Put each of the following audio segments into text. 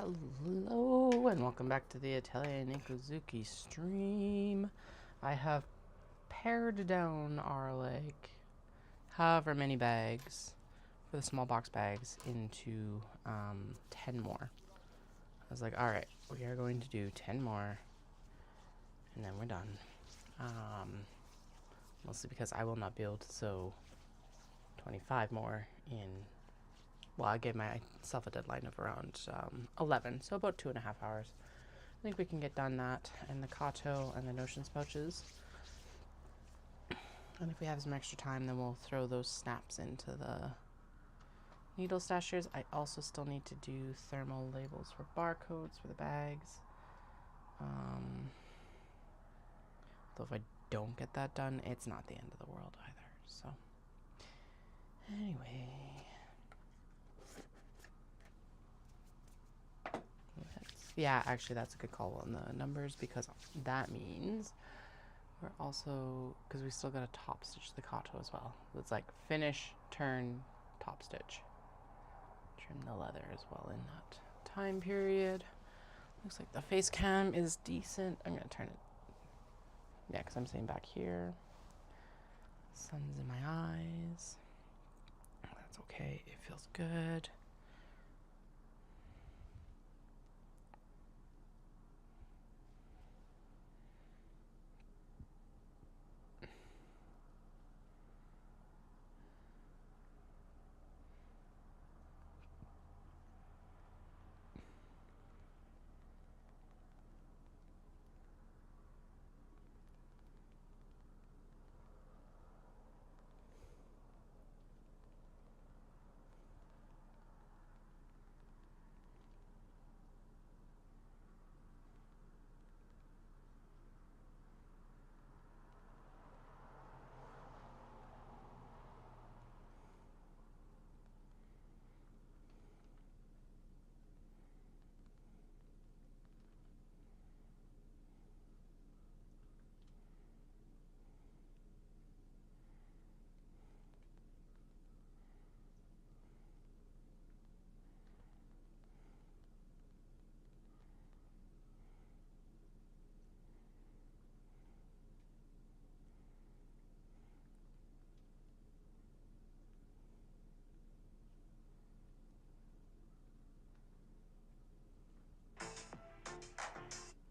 Hello and welcome back to the Atelier Nikozuki stream. I have pared down our however many bags for the small box bags into 10 more. I was like, alright, we are going to do 10 more and then we're done. Mostly because I will not be able to sew 25 more in. Well, I gave myself a deadline of around 11, so about 2.5 hours. I think we can get done that, and the Kato and the notions pouches. And if we have some extra time, then we'll throw those snaps into the needle stashers. I also still need to do thermal labels for barcodes for the bags. Though if I don't get that done, it's not the end of the world either. So, anyway. Yeah, actually that's a good call on the numbers, because that means we're also, because we still got to top stitch the Kato as well. It's like finish, turn, top stitch. Trim the leather as well in that time period. Looks like the face cam is decent. I'm going to turn it. Yeah, because I'm sitting back here. Sun's in my eyes. That's okay. It feels good.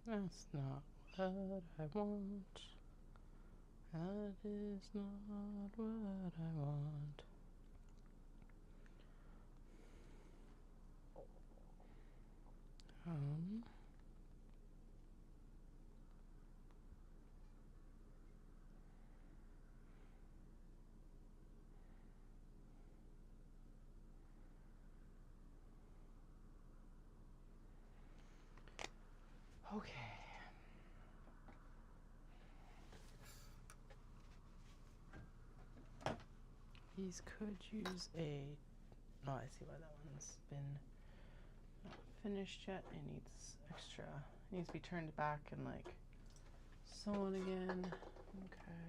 That's not what I want. That is not what I want. Okay. These could use a. Oh, I see why that one's been not finished yet. It needs extra. It needs to be turned back and sewn again. Okay.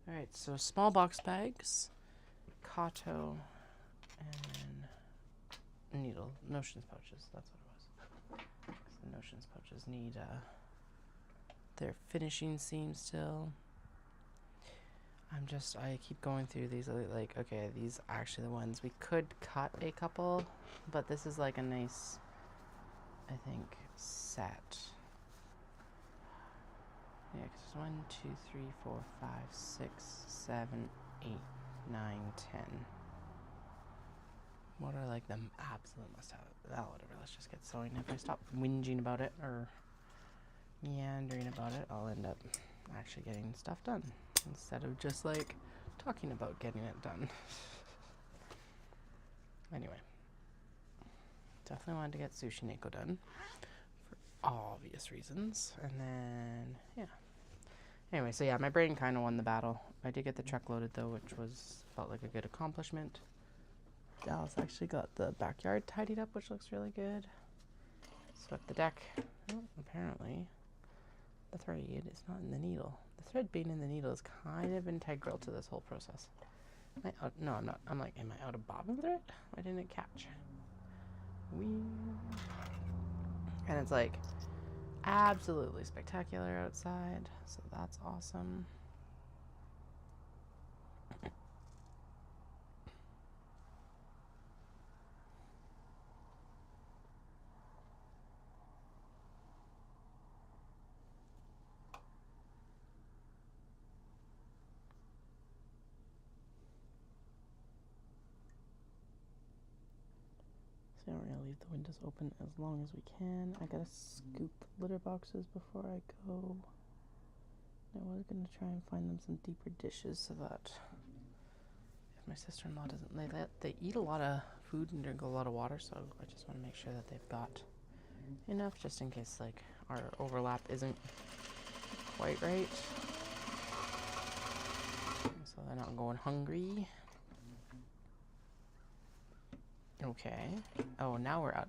All right. So small box bags, Kato, and needle notions pouches. That's what it was. The notions pouches need their finishing seam still. I keep going through these, okay, these are actually the ones. We could cut a couple, but this is like a nice, I think, set. Yeah, because there's 1, 2, 3, 4, 5, 6, 7, 8, 9, 10. What are the absolute must-have? Oh, whatever, let's just get sewing. If I stop whinging about it or meandering about it, I'll end up actually getting stuff done instead of just talking about getting it done. Anyway, definitely wanted to get Sushi Neko done for obvious reasons, and then yeah. Anyway, so yeah, my brain kind of won the battle. I did get the truck loaded though, which felt like a good accomplishment. Dallas actually got the backyard tidied up, which looks really good. Swept the deck. Oh, apparently the thread is not in the needle. The thread being in the needle is kind of integral to this whole process. No, I'm not. Am I out of bobbin thread? Why didn't it catch? Whee. And it's like absolutely spectacular outside, so that's awesome. So we're gonna leave the windows open as long as we can. I gotta scoop litter boxes before I go. I was gonna try and find them some deeper dishes so that if my sister-in-law doesn't, they eat a lot of food and drink a lot of water, so I just want to make sure that they've got enough just in case like our overlap isn't quite right, so they're not going hungry. Okay. Oh, now we're out.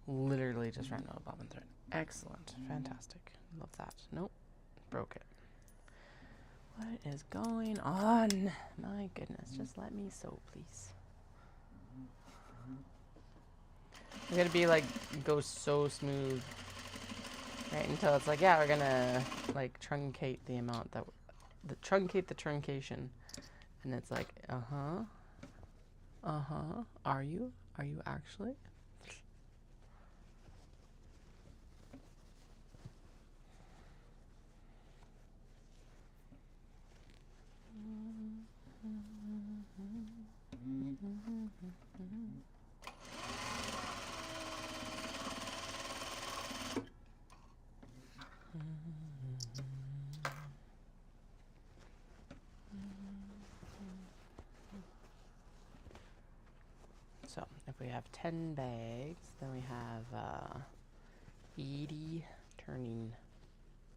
Literally just ran out of bobbin thread. Excellent. Fantastic. Love that. Nope. Broke it. What is going on? My goodness. Just let me sew, please. It's gonna be like, go so smooth. Right until it's like, yeah, we're gonna like truncate the amount that, truncate the truncation. And it's like, uh-huh. Uh-huh. Are you? Are you actually? So, if we have 10 bags, then we have 80 turning,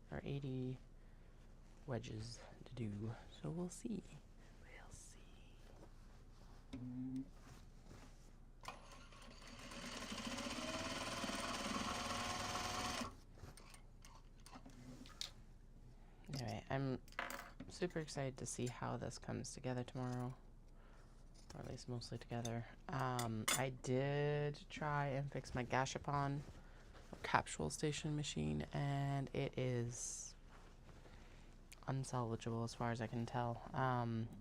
or 80 wedges to do. So we'll see. We'll see. Anyway, I'm super excited to see how this comes together tomorrow. Or at least mostly together. I did try and fix my gashapon capsule station machine, and it is unsalvageable as far as I can tell.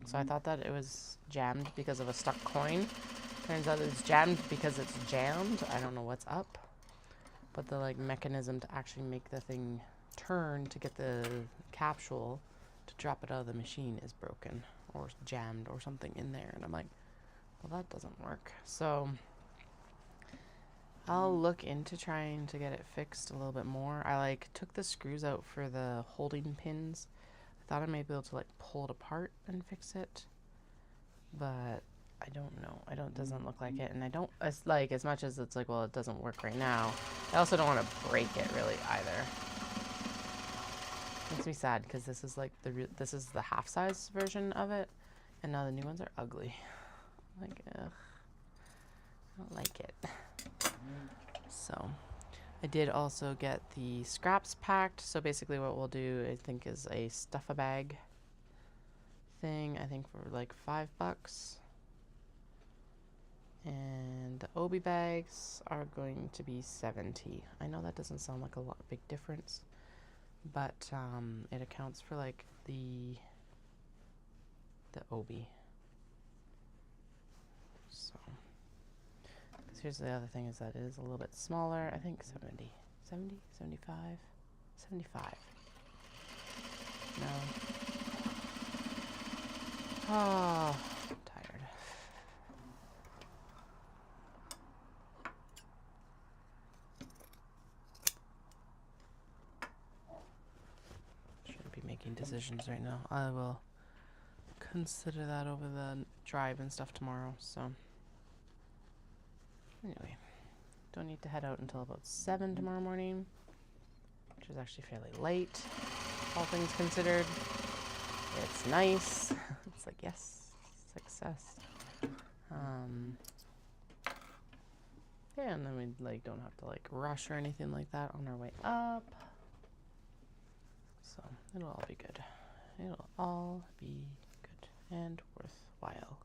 So I thought that it was jammed because of a stuck coin. Turns out it's jammed because it's jammed. I don't know what's up. But the like mechanism to actually make the thing turn to get the capsule to drop it out of the machine is broken or jammed or something in there. And I'm like, well, that doesn't work. So I'll look into trying to get it fixed a little bit more. I like took the screws out for the holding pins. I thought I might be able to like pull it apart and fix it, but I don't know. Doesn't look like it, and I don't, it's like, as much as it's like, well, it doesn't work right now, I also don't want to break it really either. Makes me sad because this is like this is the half size version of it, and now the new ones are ugly. Like, ugh, I don't like it. So I did also get the scraps packed. So basically what we'll do, I think, is a stuff-a-bag thing, I think for like $5. And the Obi bags are going to be 70. I know that doesn't sound like a big difference, but it accounts for like the Obi. So, because here's the other thing, is that it is a little bit smaller. I think 70, 75, 75. No. Oh, I'm tired. Shouldn't be making decisions right now. I will consider that over the drive and stuff tomorrow. So anyway, don't need to head out until about 7 tomorrow morning, which is actually fairly late, all things considered. It's nice. It's like, yes, success. Yeah, and then we like don't have to like rush or anything like that on our way up. So it'll all be good. It'll all be good and worthwhile.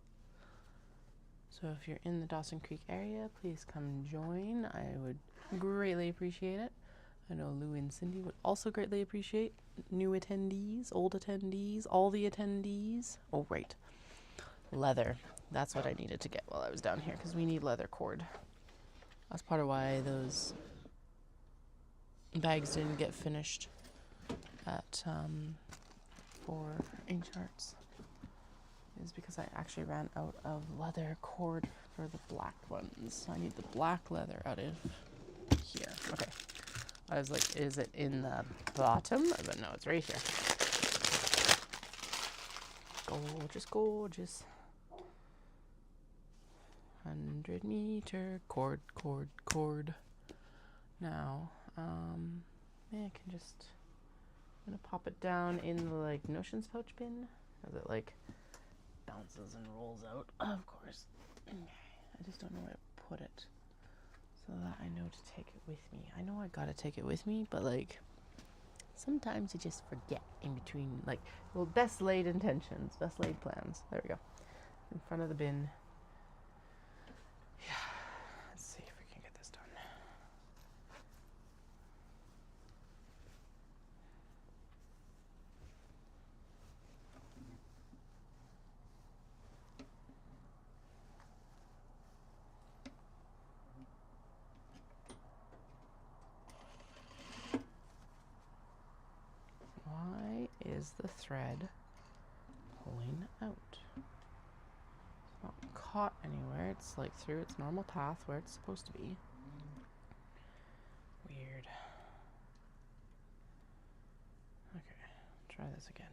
So if you're in the Dawson Creek area, please come join. I would greatly appreciate it. I know Lou and Cindy would also greatly appreciate new attendees, old attendees, all the attendees. Oh, right. Leather. That's what I needed to get while I was down here, because we need leather cord. That's part of why those bags didn't get finished at for Ancient Arts, is because I actually ran out of leather cord for the black ones. So I need the black leather out of here. Okay. I was like, is it in the bottom? But no, it's right here. Gorgeous, gorgeous. 100-meter cord, cord, cord. Now, maybe I can just, I'm gonna pop it down in the like notions pouch bin as it like bounces and rolls out. Of course, I just don't know where to put it so that I know to take it with me. I know I gotta take it with me, but like sometimes you just forget in between. Like, well, best laid intentions, best laid plans. There we go. In front of the bin. Yeah. Let's see if we can get this done. Why is the thread pulling out? It's not caught anywhere. It's like through its normal path where it's supposed to be. Weird. Okay, try this again.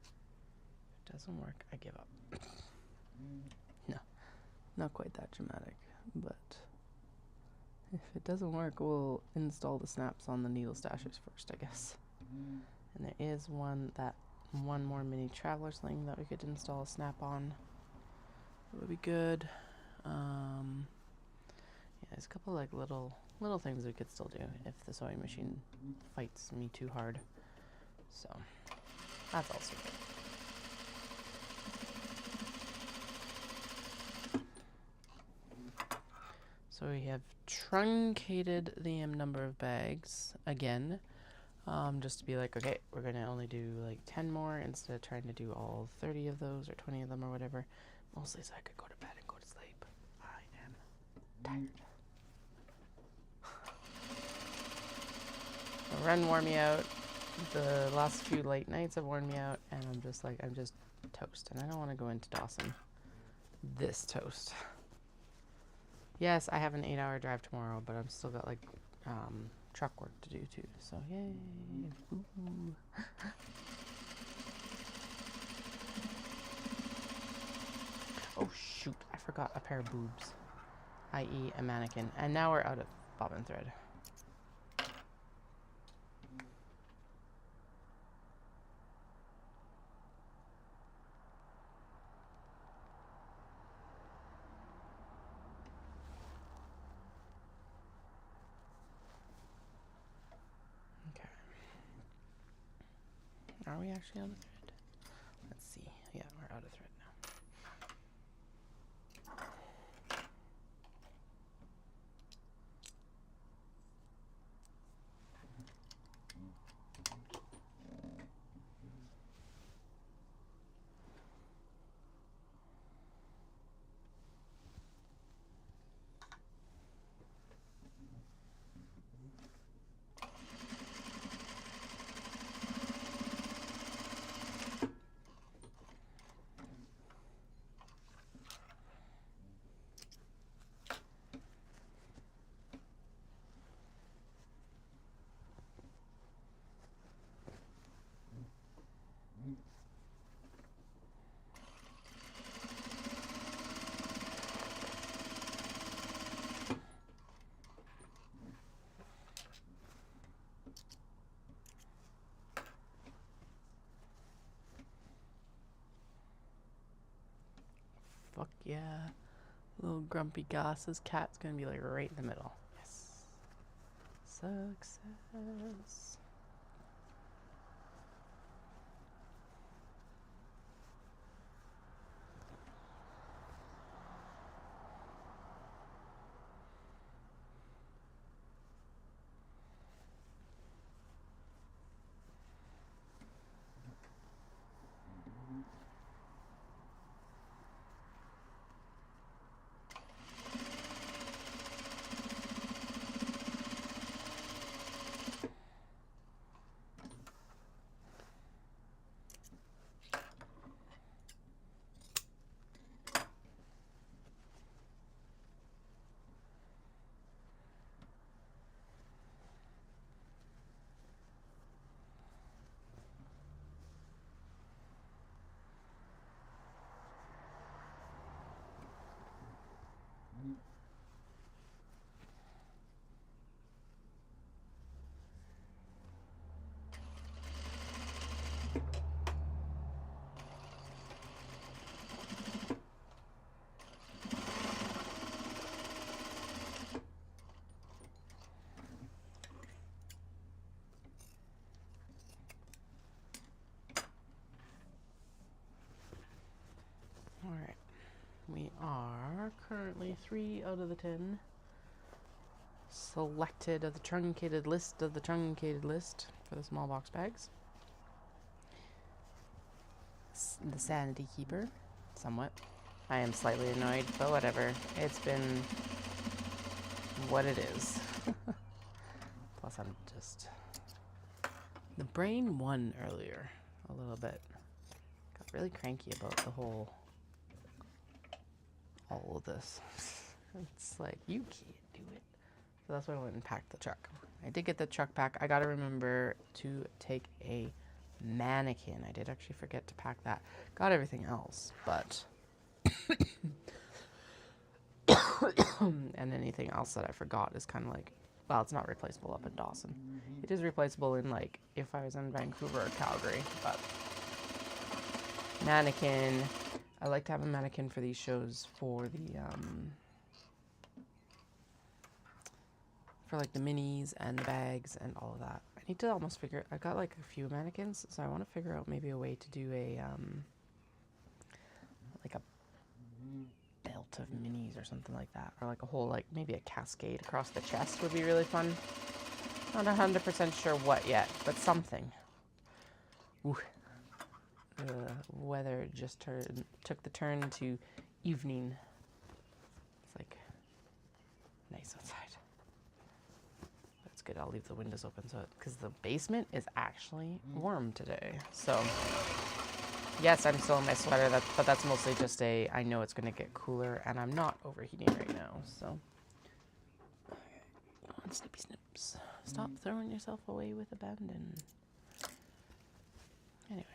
If it doesn't work, I give up. No, not quite that dramatic, but if it doesn't work, we'll install the snaps on the needle stashers first, I guess. And there is one more mini traveler sling that we could install a snap on. It would be good. Yeah, there's a couple like little things we could still do if the sewing machine fights me too hard. So that's also good. So we have truncated the number of bags again, just to be like, okay, we're going to only do like 10 more instead of trying to do all 30 of those or 20 of them or whatever. Mostly so I could go to bed and go to sleep. I am tired. The run wore me out. The last few late nights have worn me out, and I'm just toast. And I don't want to go into Dawson this toast. Yes, I have an 8-hour drive tomorrow, but I've still got like truck work to do too. So yay! Ooh. Oh shoot! I forgot a pair of boobs, i.e. a mannequin. And now we're out of bobbin thread. Are we actually out of thread? Let's see. Yeah, we're out of thread now. Fuck yeah. Little grumpy Goss's cat's gonna be like right in the middle. Yes. Success. We are currently 3 out of the 10 selected of the truncated list for the small box bags. The Sanity Keeper, somewhat. I am slightly annoyed, but whatever. It's been what it is. Plus, I'm just... The brain won earlier a little bit. Got really cranky about the whole... all of this. It's like, you can't do it. So that's why I went and packed the truck. I did get the truck pack. I gotta remember to take a mannequin. I did actually forget to pack that. Got everything else, but... and anything else that I forgot is kind of like... Well, it's not replaceable up in Dawson. It is replaceable in, like, if I was in Vancouver or Calgary, but... Mannequin. I like to have a mannequin for these shows for the, for, like, the minis and the bags and all of that. I need to almost figure... I got, like, a few mannequins, so I want to figure out maybe a way to do a, like a belt of minis or something like that. Or, like, a whole, like, maybe a cascade across the chest would be really fun. Not 100% sure what yet, but something. Ooh. The weather just took the turn to evening. It's like nice outside. That's good. I'll leave the windows open so because the basement is actually warm today. So yes, I'm still in my sweater. But that's mostly just I know it's going to get cooler, and I'm not overheating right now. So come on, Snippy Snips, stop throwing yourself away with abandon. Anyway.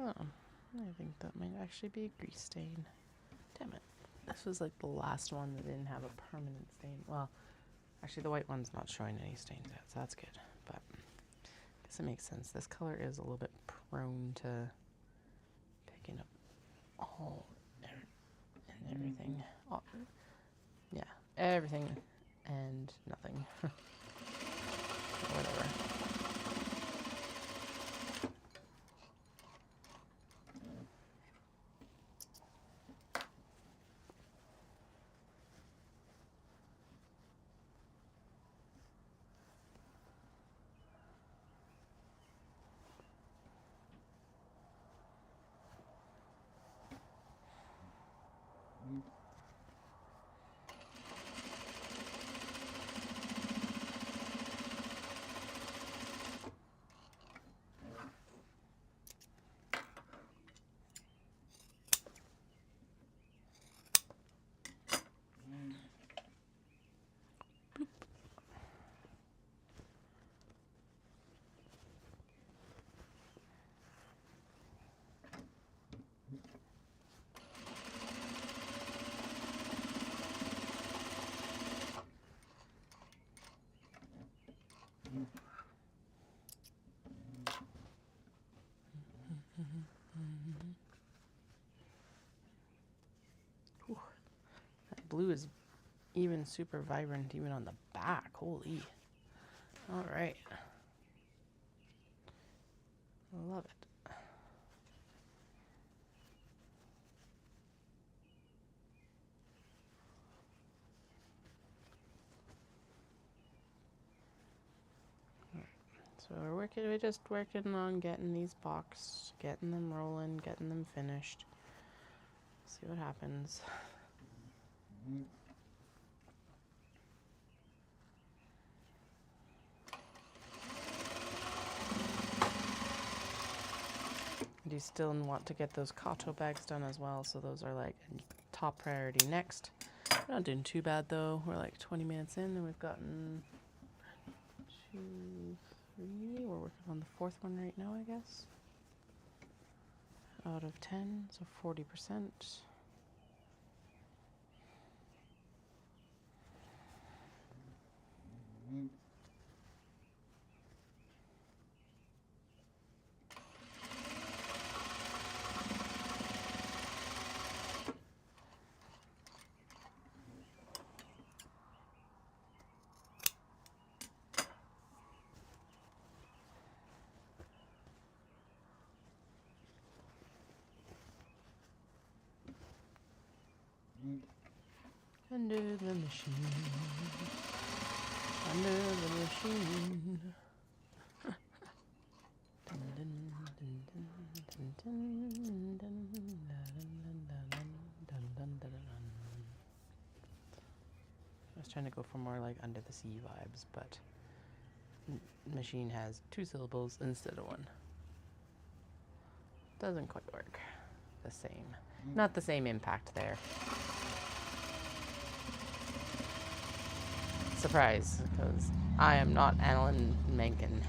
Oh, I think that might actually be a grease stain. Damn it. This was like the last one that didn't have a permanent stain. Well, actually the white one's not showing any stains yet, so that's good. But I guess it makes sense. This color is a little bit prone to picking up all and everything. Oh, yeah, everything and nothing. Whatever. That blue is even super vibrant even on the back. Holy. All right. I love it. So we're just working on getting these boxed, getting them rolling, getting them finished. See what happens. I do still want to get those Kato bags done as well, so those are like top priority next. We're not doing too bad though. We're like 20 minutes in and we've gotten 2, 3. We're working on the 4th one right now, I guess. out of 10, so 40%. Under the machine, under the machine. I was trying to go for more like Under the Sea vibes, but machine has 2 syllables instead of 1. Doesn't quite work the same. Not the same impact there. Surprise, because I am not Alan Menken.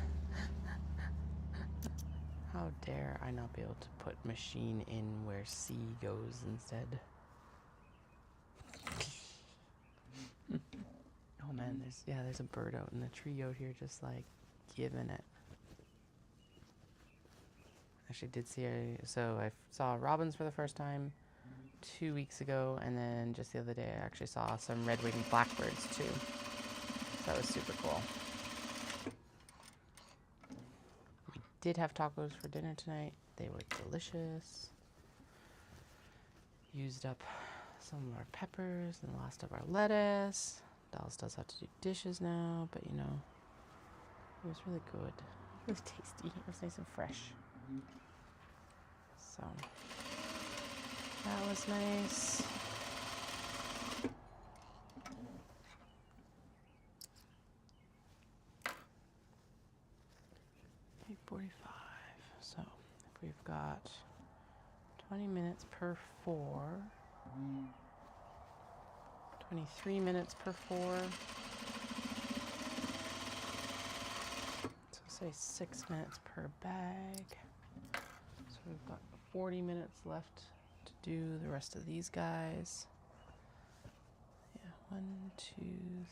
How dare I not be able to put machine in where C goes instead? Oh man, there's a bird out in the tree out here just like giving it. Actually did see so I saw robins for the first time 2 weeks ago, and then just the other day I actually saw some red-winged blackbirds too. So that was super cool. We did have tacos for dinner tonight. They were delicious. Used up some of our peppers and the last of our lettuce. Dallas does have to do dishes now, but you know, it was really good. It was tasty. It was nice and fresh. So that was nice. 8:45. So if we've got 20 minutes per 4, 23 minutes per 4. So say 6 minutes per bag. So we've got 40 minutes left to do the rest of these guys. Yeah, 1, 2,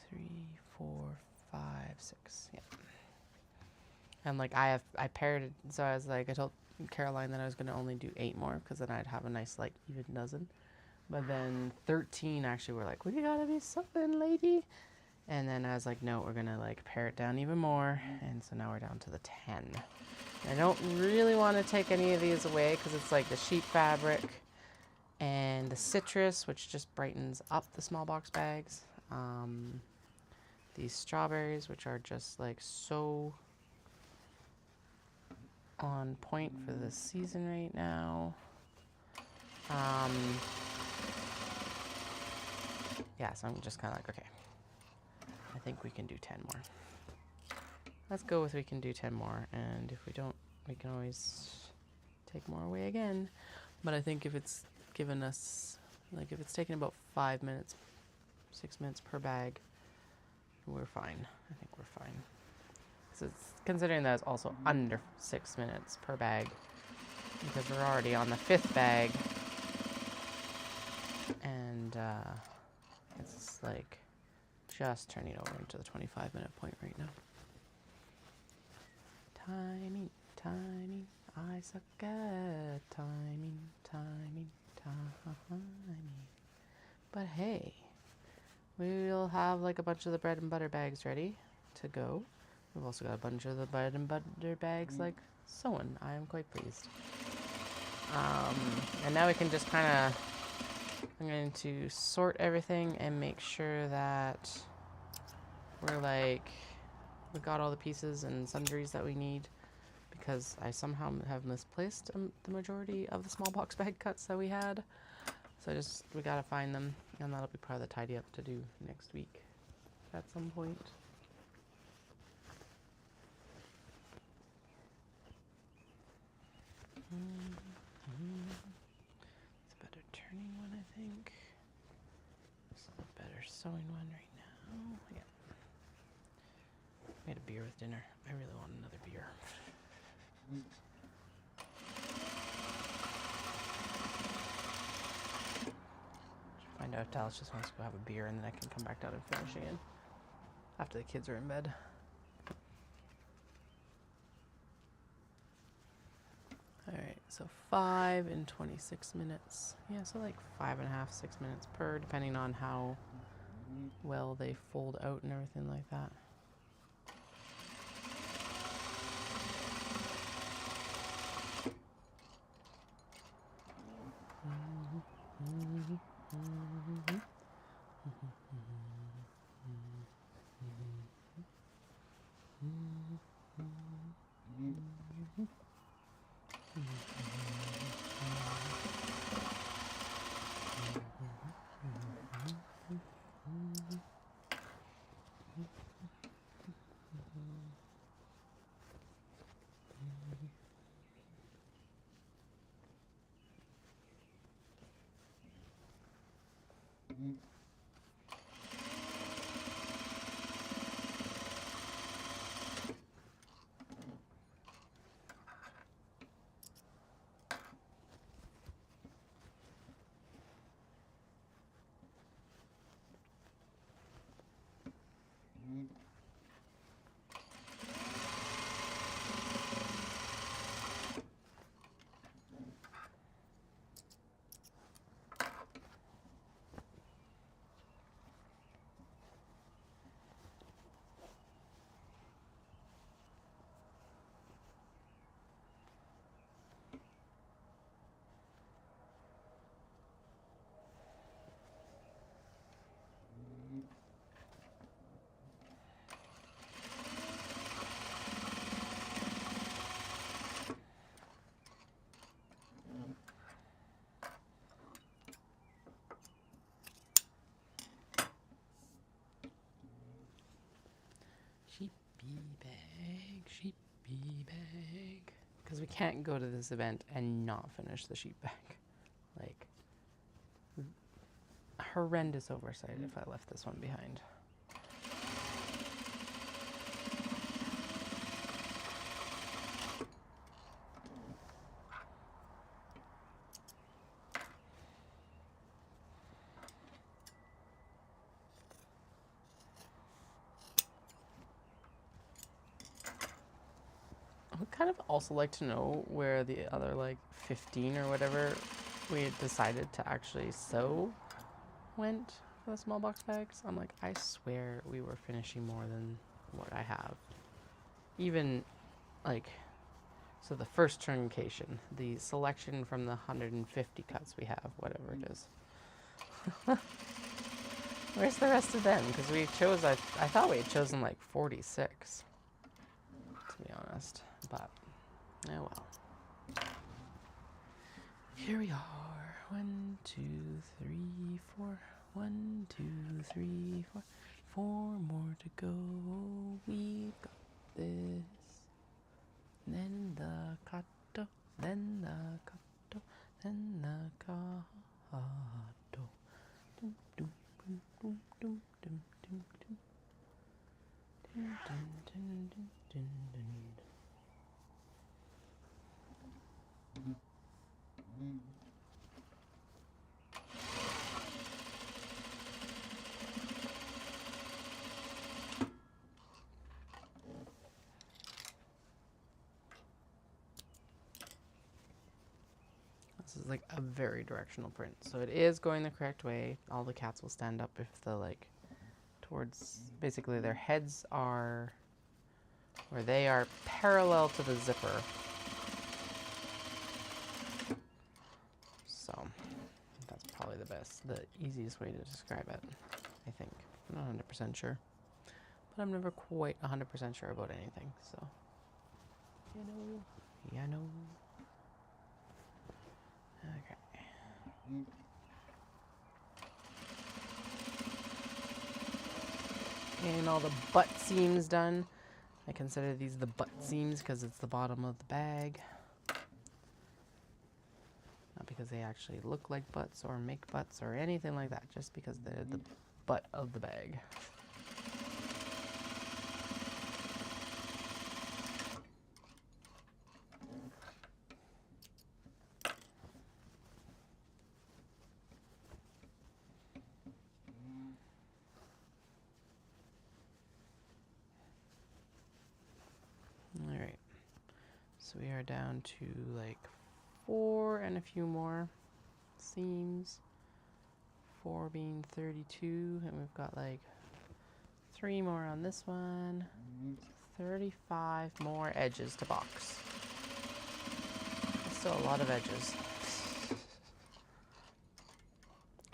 3, 4, 5, 6. Yeah. And like I paired it, so I was like, I told Caroline that I was going to only do 8 more because then I'd have a nice like even dozen. But then 13 actually were like, well, you gotta be something, lady. And then I was like, no, we're gonna like pare it down even more. And so now we're down to the 10. I don't really want to take any of these away because it's like the sheep fabric and the citrus, which just brightens up the small box bags. These strawberries, which are just like so on point for the season right now. Yeah, so I'm just kind of like, okay, I think we can do 10 more. Let's go with we can do 10 more, and if we don't, we can always take more away again. But I think if it's given us, like if it's taking about 5 minutes, 6 minutes per bag, we're fine. I think we're fine. So it's considering that it's also under 6 minutes per bag, because we're already on the 5th bag, and it's like just turning over into the 25-minute point right now. Timing, timing, I suck at timing, timing, timing. But hey, we'll have like a bunch of the bread and butter bags ready to go. We've also got a bunch of the bread and butter bags like sewn. I am quite pleased. And now we can just kind of, I'm going to sort everything and make sure that we're like, we got all the pieces and sundries that we need, because I somehow have misplaced the majority of the small box bag cuts that we had. So we gotta find them, and that'll be part of the tidy up to do next week at some point. It's a better turning one, I think. This is a better sewing one right now. Yeah. I had a beer with dinner. I really want another beer. if Dallas just wants to go have a beer, and then I can come back down and finish again after the kids are in bed. Alright, so 5 and 26 minutes. Yeah, so like 5.5, 6 minutes per, depending on how well they fold out and everything like that. Sheepy bag. Because we can't go to this event and not finish the sheep bag. Like, horrendous oversight if I left this one behind. I would kind of also like to know where the other like 15 or whatever we had decided to actually sew went for the small box bags. I'm like, I swear we were finishing more than what I have. Even like, so the first truncation, the selection from the 150 cuts we have, whatever it is. Where's the rest of them? Because we chose, I thought we had chosen like 46, to be honest. But, oh well. Here we are. 1, 2, 3, 4. 1, 2, 3, 4. 4 more to go. We've got this. Then the Kato. Then the Kato. Then the Kato. Dum, dum, dum, dum, dum, dum, dum, dum. Dun, dun, dun, dun, dun, dun. This is like a very directional print. So it is going the correct way. All the cats will stand up if the like towards, basically their heads are, where they are parallel to the zipper. So that's probably the easiest way to describe it, I think. I'm not 100% sure, but I'm never quite 100% sure about anything, so. You know. Okay. And all the butt seams done. I consider these the butt seams because it's the bottom of the bag. Not because they actually look like butts or make butts or anything like that, just because they're the butt of the bag. So we are down to like 4 and a few more seams. 4 being 32, and we've got like 3 more on this one. 35 more edges to box. That's still a lot of edges.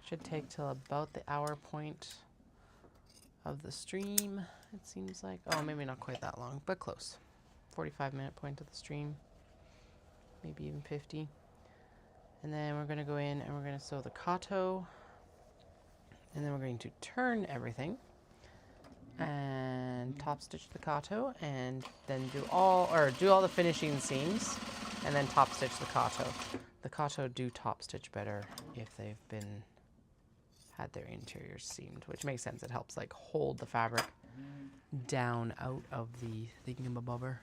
Should take till about the hour point of the stream, it seems like. Oh, maybe not quite that long, but close. 45-minute point of the stream. Maybe even 50. And then we're going to go in and we're going to sew the Kato. And then we're going to turn everything and top stitch the Kato, and then do all the finishing seams and then top stitch the Kato. The Kato do top stitch better if they've had their interiors seamed, which makes sense. It helps like hold the fabric down out of the thingamabobber.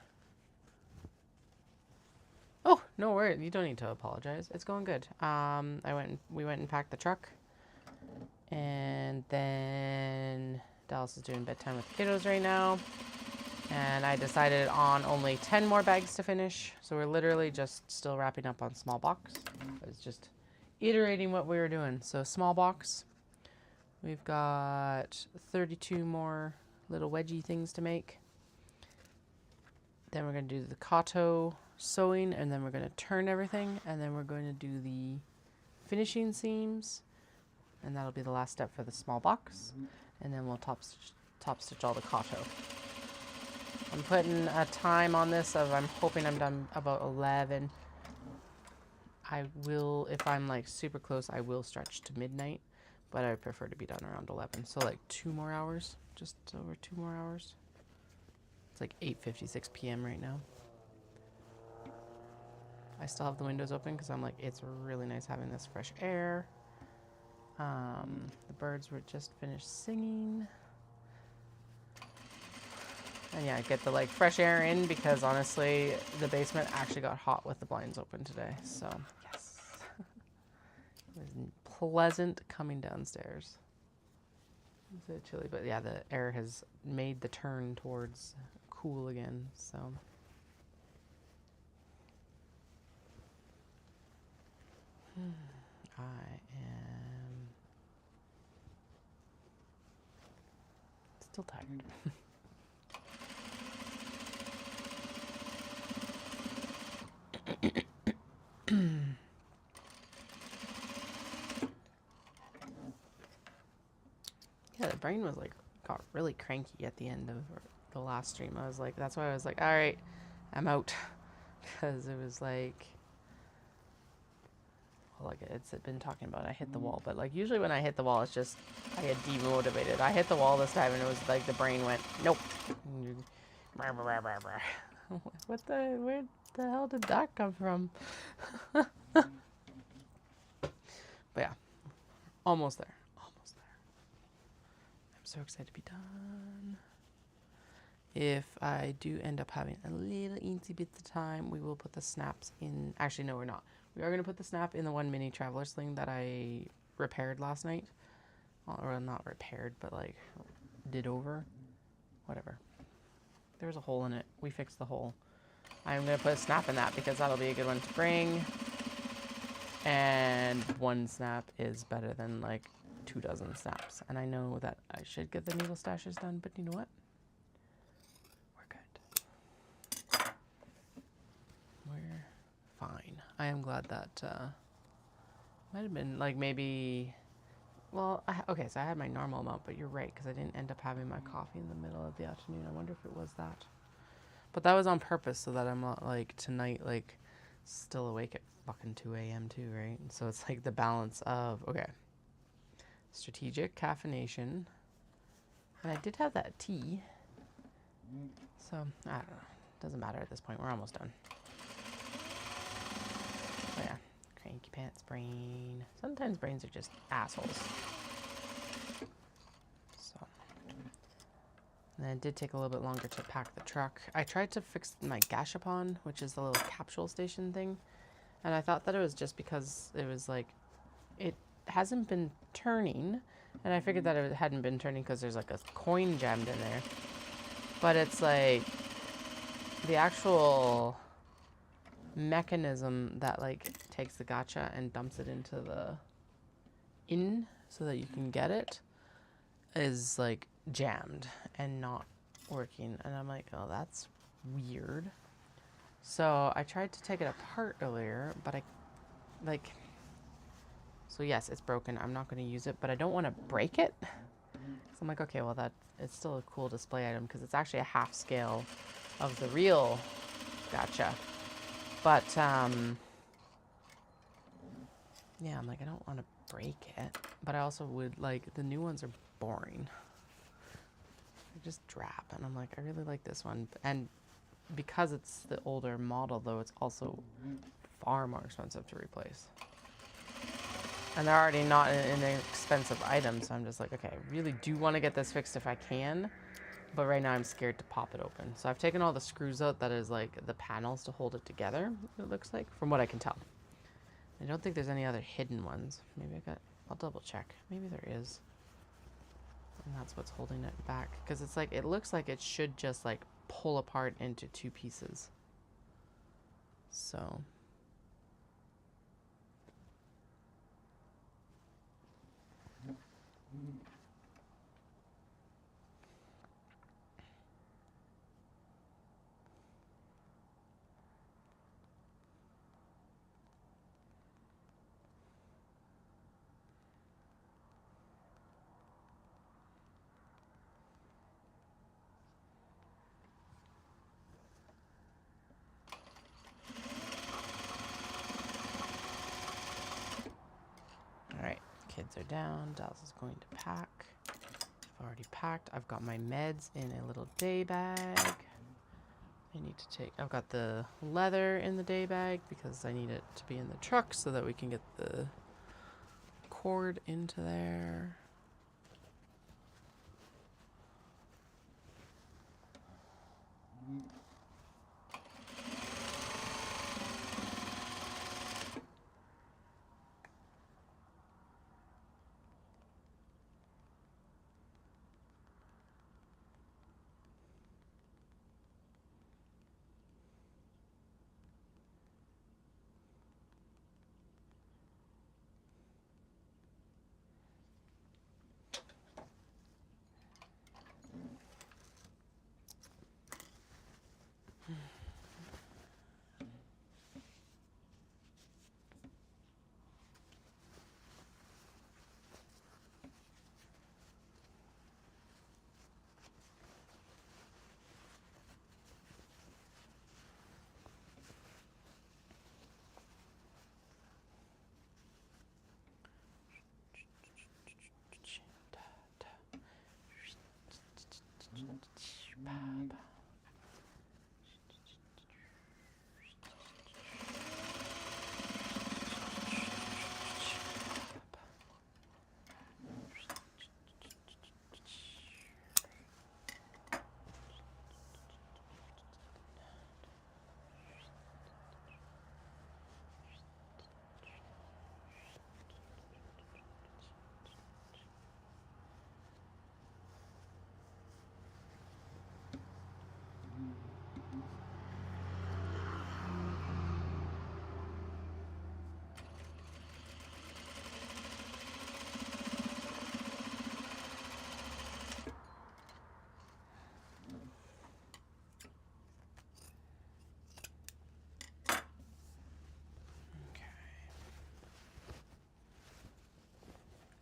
Oh, no worries. You don't need to apologize. It's going good. We went and packed the truck, and then Dallas is doing bedtime with the kiddos right now, and I decided on only 10 more bags to finish. So we're literally just still wrapping up on small box. I was just iterating what we were doing. So small box. We've got 32 more little wedgie things to make. Then we're going to do the Kato sewing, and then we're going to turn everything, and then we're going to do the finishing seams, and that'll be the last step for the small box. And then we'll top stitch all the Kato. I'm putting a time on this of I'm hoping I'm done about 11. I will, if I'm like super close, I will stretch to midnight. But I prefer to be done around 11. So like 2 more hours, just over 2 more hours. It's like 8:56 p.m. right now. I still have the windows open because I'm like, it's really nice having this fresh air. The birds were just finished singing. And yeah, get the like fresh air in because honestly, the basement actually got hot with the blinds open today. So yes. It was pleasant coming downstairs. It's a bit chilly, but yeah, the air has made the turn towards cool again, so. I am still tired. Yeah, the brain was like, got really cranky at the end of the last stream. I was like, that's why I was like, all right, I'm out. Because it was like, well, like it's been talking about, I hit the wall. But like usually when I hit the wall, it's just, I get demotivated. I hit the wall this time and it was like the brain went, nope. Where the hell did that come from? But yeah, almost there. Almost there. I'm so excited to be done. If I do end up having a little eensy bit of time, we will put the snaps in. Actually, no, we're not. We are going to put the snap in the one mini traveler sling that I repaired last night. Or not repaired, but like did over. Whatever. There was a hole in it. We fixed the hole. I'm going to put a snap in that because that'll be a good one to bring. And one snap is better than like 24 snaps. And I know that I should get the needle stashes done, but you know what? We're good. We're fine. I am glad that might have been like maybe, well, okay, so I had my normal amount, but you're right, because I didn't end up having my coffee in the middle of the afternoon. I wonder if it was that. But that was on purpose so that I'm not like tonight, like still awake at fucking 2 a.m. too, right? And so it's like the balance of, okay, strategic caffeination. And I did have that tea. So, I don't know. Doesn't matter at this point. We're almost done. But yeah, cranky pants brain. Sometimes brains are just assholes. So. And then it did take a little bit longer to pack the truck. I tried to fix my gashapon, which is the little capsule station thing. And I thought that it was just because it was like, it hasn't been turning. And I figured that it hadn't been turning because there's like a coin jammed in there. But it's like, the actual mechanism that like takes the gotcha and dumps it into the so that you can get it is like jammed and not working. And I'm like, oh, that's weird. So I tried to take it apart earlier, but so yes, it's broken. I'm not going to use it, but I don't want to break it. So I'm like, okay, well, it's still a cool display item because it's actually a half scale of the real gotcha. But, yeah, I'm like, I don't want to break it, but I also would, like, the new ones are boring. They're just drab, and I'm like, I really like this one. And because it's the older model, though, it's also far more expensive to replace. And they're already not an expensive item, so I'm just like, okay, I really do want to get this fixed if I can, but right now I'm scared to pop it open. So I've taken all the screws out that is like the panels to hold it together, it looks like, from what I can tell. I don't think there's any other hidden ones. Maybe I'll double check. Maybe there is. And that's what's holding it back. Because it's like, it looks like it should just like pull apart into two pieces. So... Alright, kids are down. Dallas is going to pack. I've already packed. I've got my meds in a little day bag. I need to take... I've got the leather in the day bag because I need it to be in the truck so that we can get the cord into there.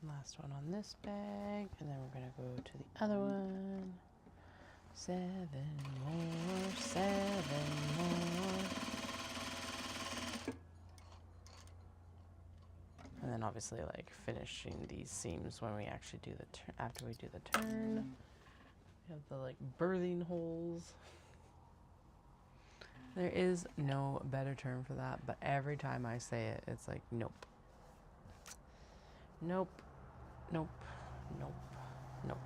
Last one on this bag, and then we're gonna go to the other one. 7 more, 7 more. And then obviously like finishing these seams when we actually do the after we do the turn. We have the like birthing holes. There is no better term for that, but every time I say it, it's like nope. Nope. Nope. Nope. Nope.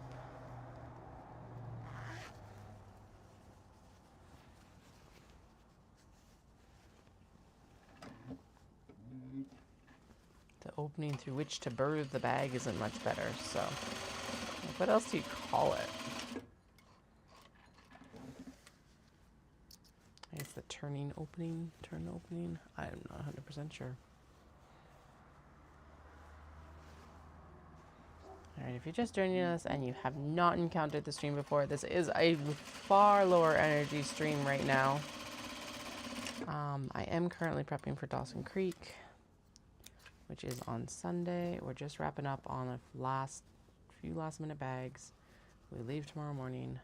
The opening through which to birth the bag isn't much better, so what else do you call it? I guess the turn opening. I'm not 100% sure. Alright, if you're just joining us and you have not encountered the stream before, this is a far lower energy stream right now. I am currently prepping for Dawson Creek, which is on Sunday. We're just wrapping up on a few last minute bags. We leave tomorrow morning.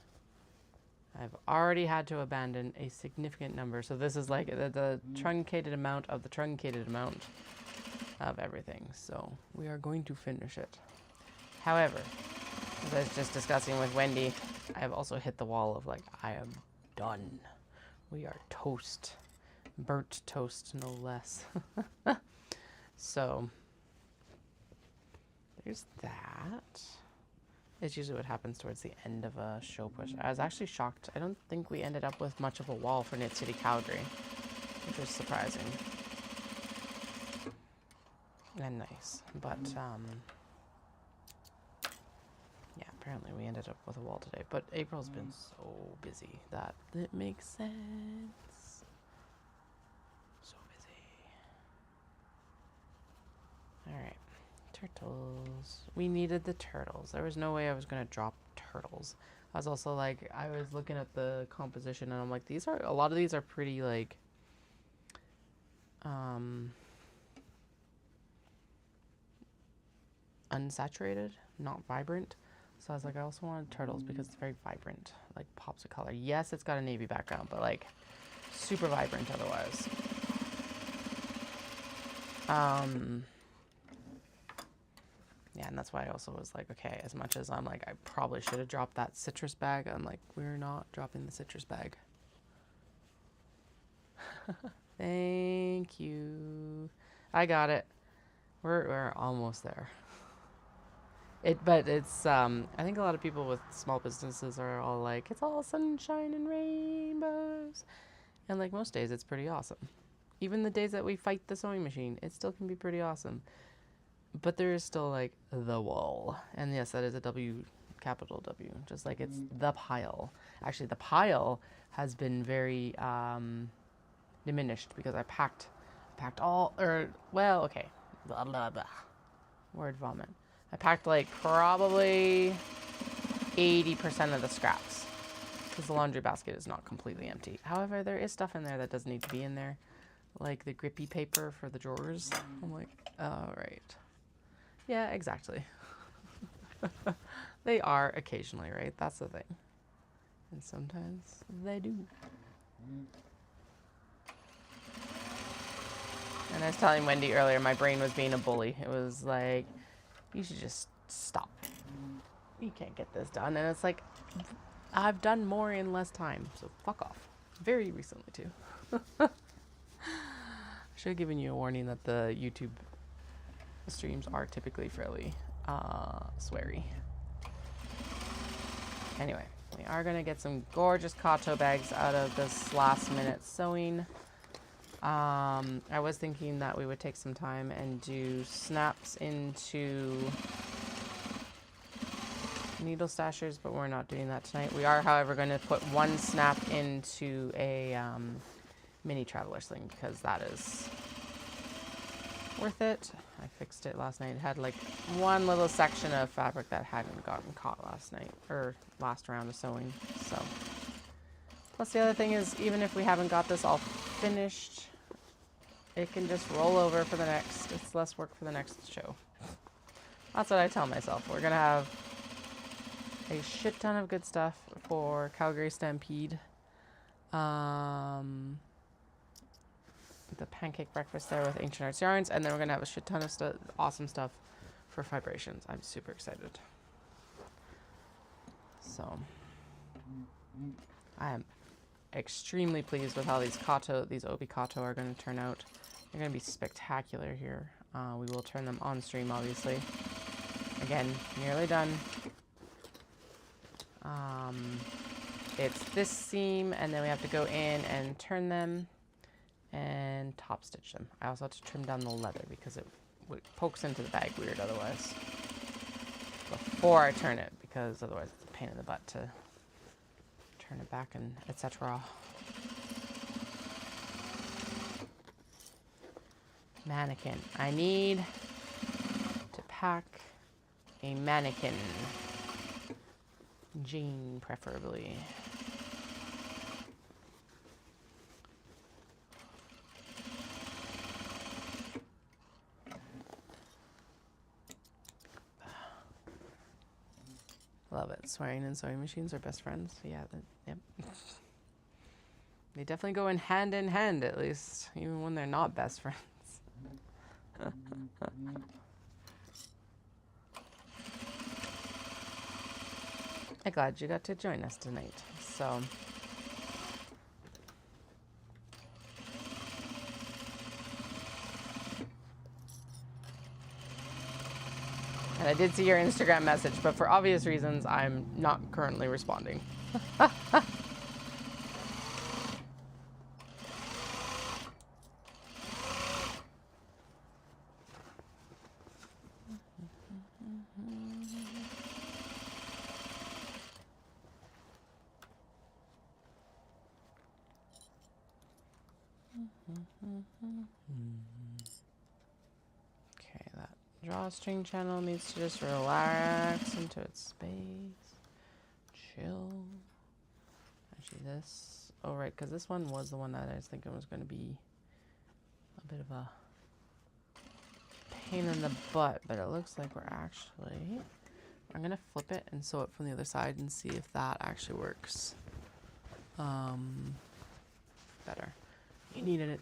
I've already had to abandon a significant number, so this is like the truncated amount of the truncated amount of everything. So we are going to finish it. However, as I was just discussing with Wendy, I have also hit the wall of like, I am done. We are toast. Burnt toast, no less. So, there's that. It's usually what happens towards the end of a show push. I was actually shocked. I don't think we ended up with much of a wall for Knit City Calgary, which was surprising. And nice. But, yeah, apparently we ended up with a wall today. But April's been so busy that it makes sense. So busy. Alright. Turtles. We needed the turtles. There was no way I was going to drop turtles. I was also like, I was looking at the composition and I'm like, a lot of these are pretty like, unsaturated, not vibrant. So I was like, I also wanted turtles because it's very vibrant, like pops of color. Yes, it's got a navy background, but like super vibrant otherwise. Yeah, and that's why I also was like, okay, as much as I'm like, I probably should have dropped that citrus bag, I'm like, we're not dropping the citrus bag. Thank you. I got it. We're almost there. But it's, I think a lot of people with small businesses are all like, it's all sunshine and rainbows. And like most days, it's pretty awesome. Even the days that we fight the sewing machine, it still can be pretty awesome. But there is still like the wall. And yes, that is a W, capital W, just like it's the pile. Actually, the pile has been very diminished because I packed all, well, okay, blah, blah, blah. Word vomit. I packed like probably 80% of the scraps because the laundry basket is not completely empty. However, there is stuff in there that doesn't need to be in there, like the grippy paper for the drawers. I'm like, all right. Yeah, exactly. They are occasionally, right? That's the thing. And sometimes they do. And I was telling Wendy earlier, my brain was being a bully. It was like, you should just stop. You can't get this done. And it's like, I've done more in less time, so fuck off. Very recently, too. I should have given you a warning that the YouTube streams are typically fairly sweary. Anyway, we are going to get some gorgeous Kato bags out of this last minute sewing. I was thinking that we would take some time and do snaps into needle stashers, but we're not doing that tonight. We are, however, going to put one snap into a mini traveler sling because that is worth it. I fixed it last night. It had like one little section of fabric that hadn't gotten caught last night, or last round of sewing. So, plus the other thing is, even if we haven't got this all finished, it can just roll over for the next. It's less work for the next show. That's what I tell myself. We're gonna have a shit ton of good stuff for Calgary Stampede. The pancake breakfast there with Ancient Arts Yarns, and then we're gonna have a shit ton of awesome stuff for Vibrations. I'm super excited. So I am extremely pleased with how these Obi Kato are going to turn out. They're going to be spectacular here. We will turn them on stream, obviously. Again, nearly done. It's this seam, and then we have to go in and turn them and top stitch them. I also have to trim down the leather because it pokes into the bag weird otherwise. Before I turn it, because otherwise it's a pain in the butt to turn it back and etc. Mannequin. I need to pack a mannequin. Jean, preferably. Love it. Swearing and sewing machines are best friends. Yeah, yep. They definitely go in hand, at least, even when they're not best friends. I'm glad you got to join us tonight. So, and I did see your Instagram message, but for obvious reasons, I'm not currently responding. Okay, that drawstring channel needs to just relax into its space. Chill. Actually, this... Oh, right, because this one was the one that I was thinking was going to be a bit of a pain in the butt, but it looks like we're actually... I'm going to flip it and sew it from the other side and see if that actually works better. You need it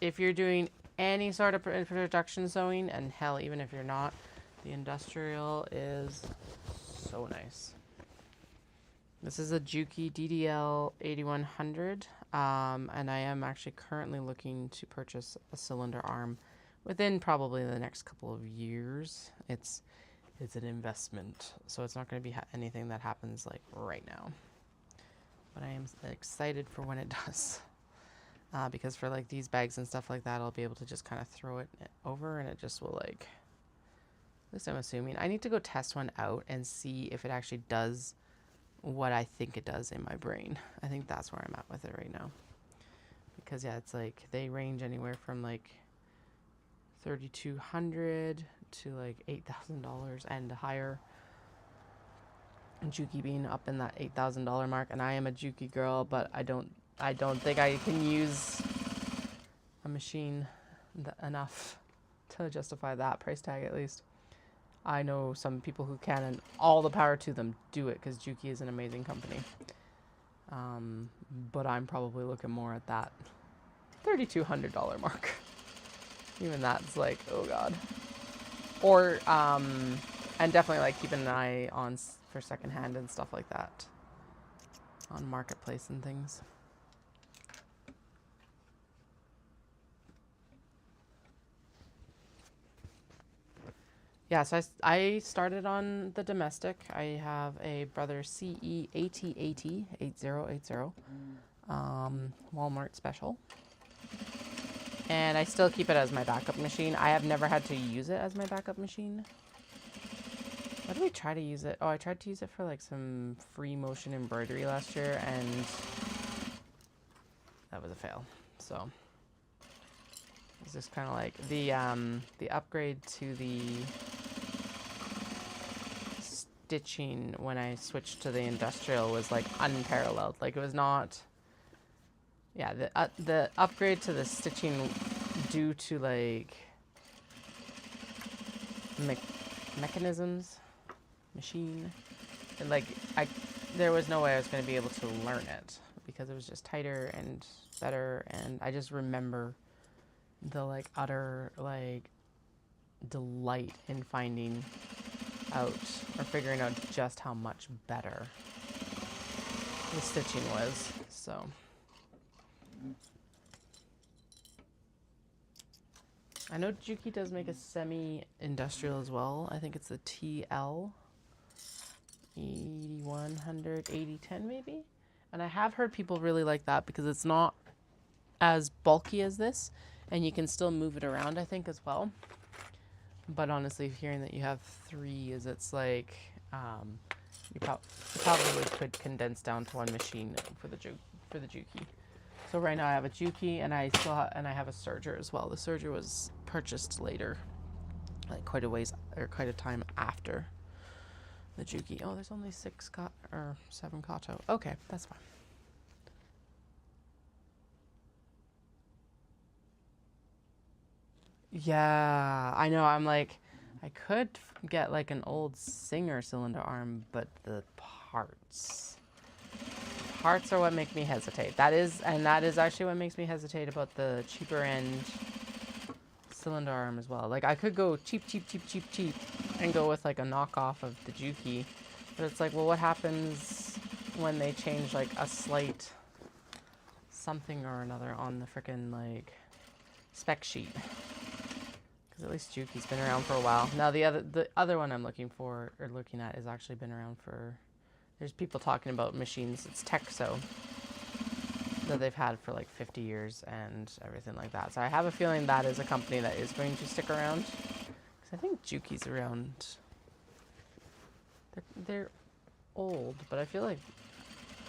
if you're doing any sort of production sewing, and hell, even if you're not, the industrial is so nice. This is a Juki DDL 8100, and I am actually currently looking to purchase a cylinder arm within probably the next couple of years. It's an investment, so it's not going to be anything that happens like right now. But I am excited for when it does. Because for like these bags and stuff like that, I'll be able to just kind of throw it over and it just will like, at least I'm assuming. I need to go test one out and see if it actually does what I think it does in my brain. I think that's where I'm at with it right now. Because yeah, it's like they range anywhere from like $3,200 to like $8,000 and higher. And Juki being up in that $8,000 mark, and I am a Juki girl, but I don't think I can use a machine enough to justify that price tag, at least. I know some people who can, and all the power to them. Do it, because Juki is an amazing company. But I'm probably looking more at that $3,200 mark. Even that's like, oh god. Or, and definitely like keeping an eye on for secondhand and stuff like that on Marketplace and things. Yeah, so I started on the domestic. I have a brother CE8080 8080 Walmart special. And I still keep it as my backup machine. I have never had to use it as my backup machine. What did we try to use it? Oh, I tried to use it for like some free motion embroidery last year, and that was a fail. So it's just kind of like the upgrade to the stitching when I switched to the industrial was like unparalleled. Like it was not, yeah, the upgrade to the stitching due to like mechanisms, machine, and like there was no way I was going to be able to learn it because it was just tighter and better, and I just remember the like utter like delight in finding out or figuring out just how much better the stitching was. So I know Juki does make a semi-industrial as well. I think it's the TL 8100 8010 maybe, and I have heard people really like that because it's not as bulky as this, and you can still move it around, I think, as well. But honestly, hearing that you have three, is it's like you probably could condense down to one machine for the Juki. So right now I have a Juki, and I have a serger as well. The serger was purchased later, like quite a time after the Juki. Oh, there's only 7 Kato. Okay, that's fine. Yeah, I know. I'm like, I could get like an old Singer cylinder arm, but the parts are what make me hesitate. That is actually what makes me hesitate about the cheaper end cylinder arm as well. Like, I could go cheap and go with like a knockoff of the Juki, but it's like, well, what happens when they change like a slight something or another on the frickin' like spec sheet? Because at least Juki's been around for a while. Now the other one I'm looking at has actually been around for. There's people talking about machines. It's Texo that they've had for like 50 years and everything like that. So I have a feeling that is a company that is going to stick around. Because I think Juki's around. They're old, but I feel like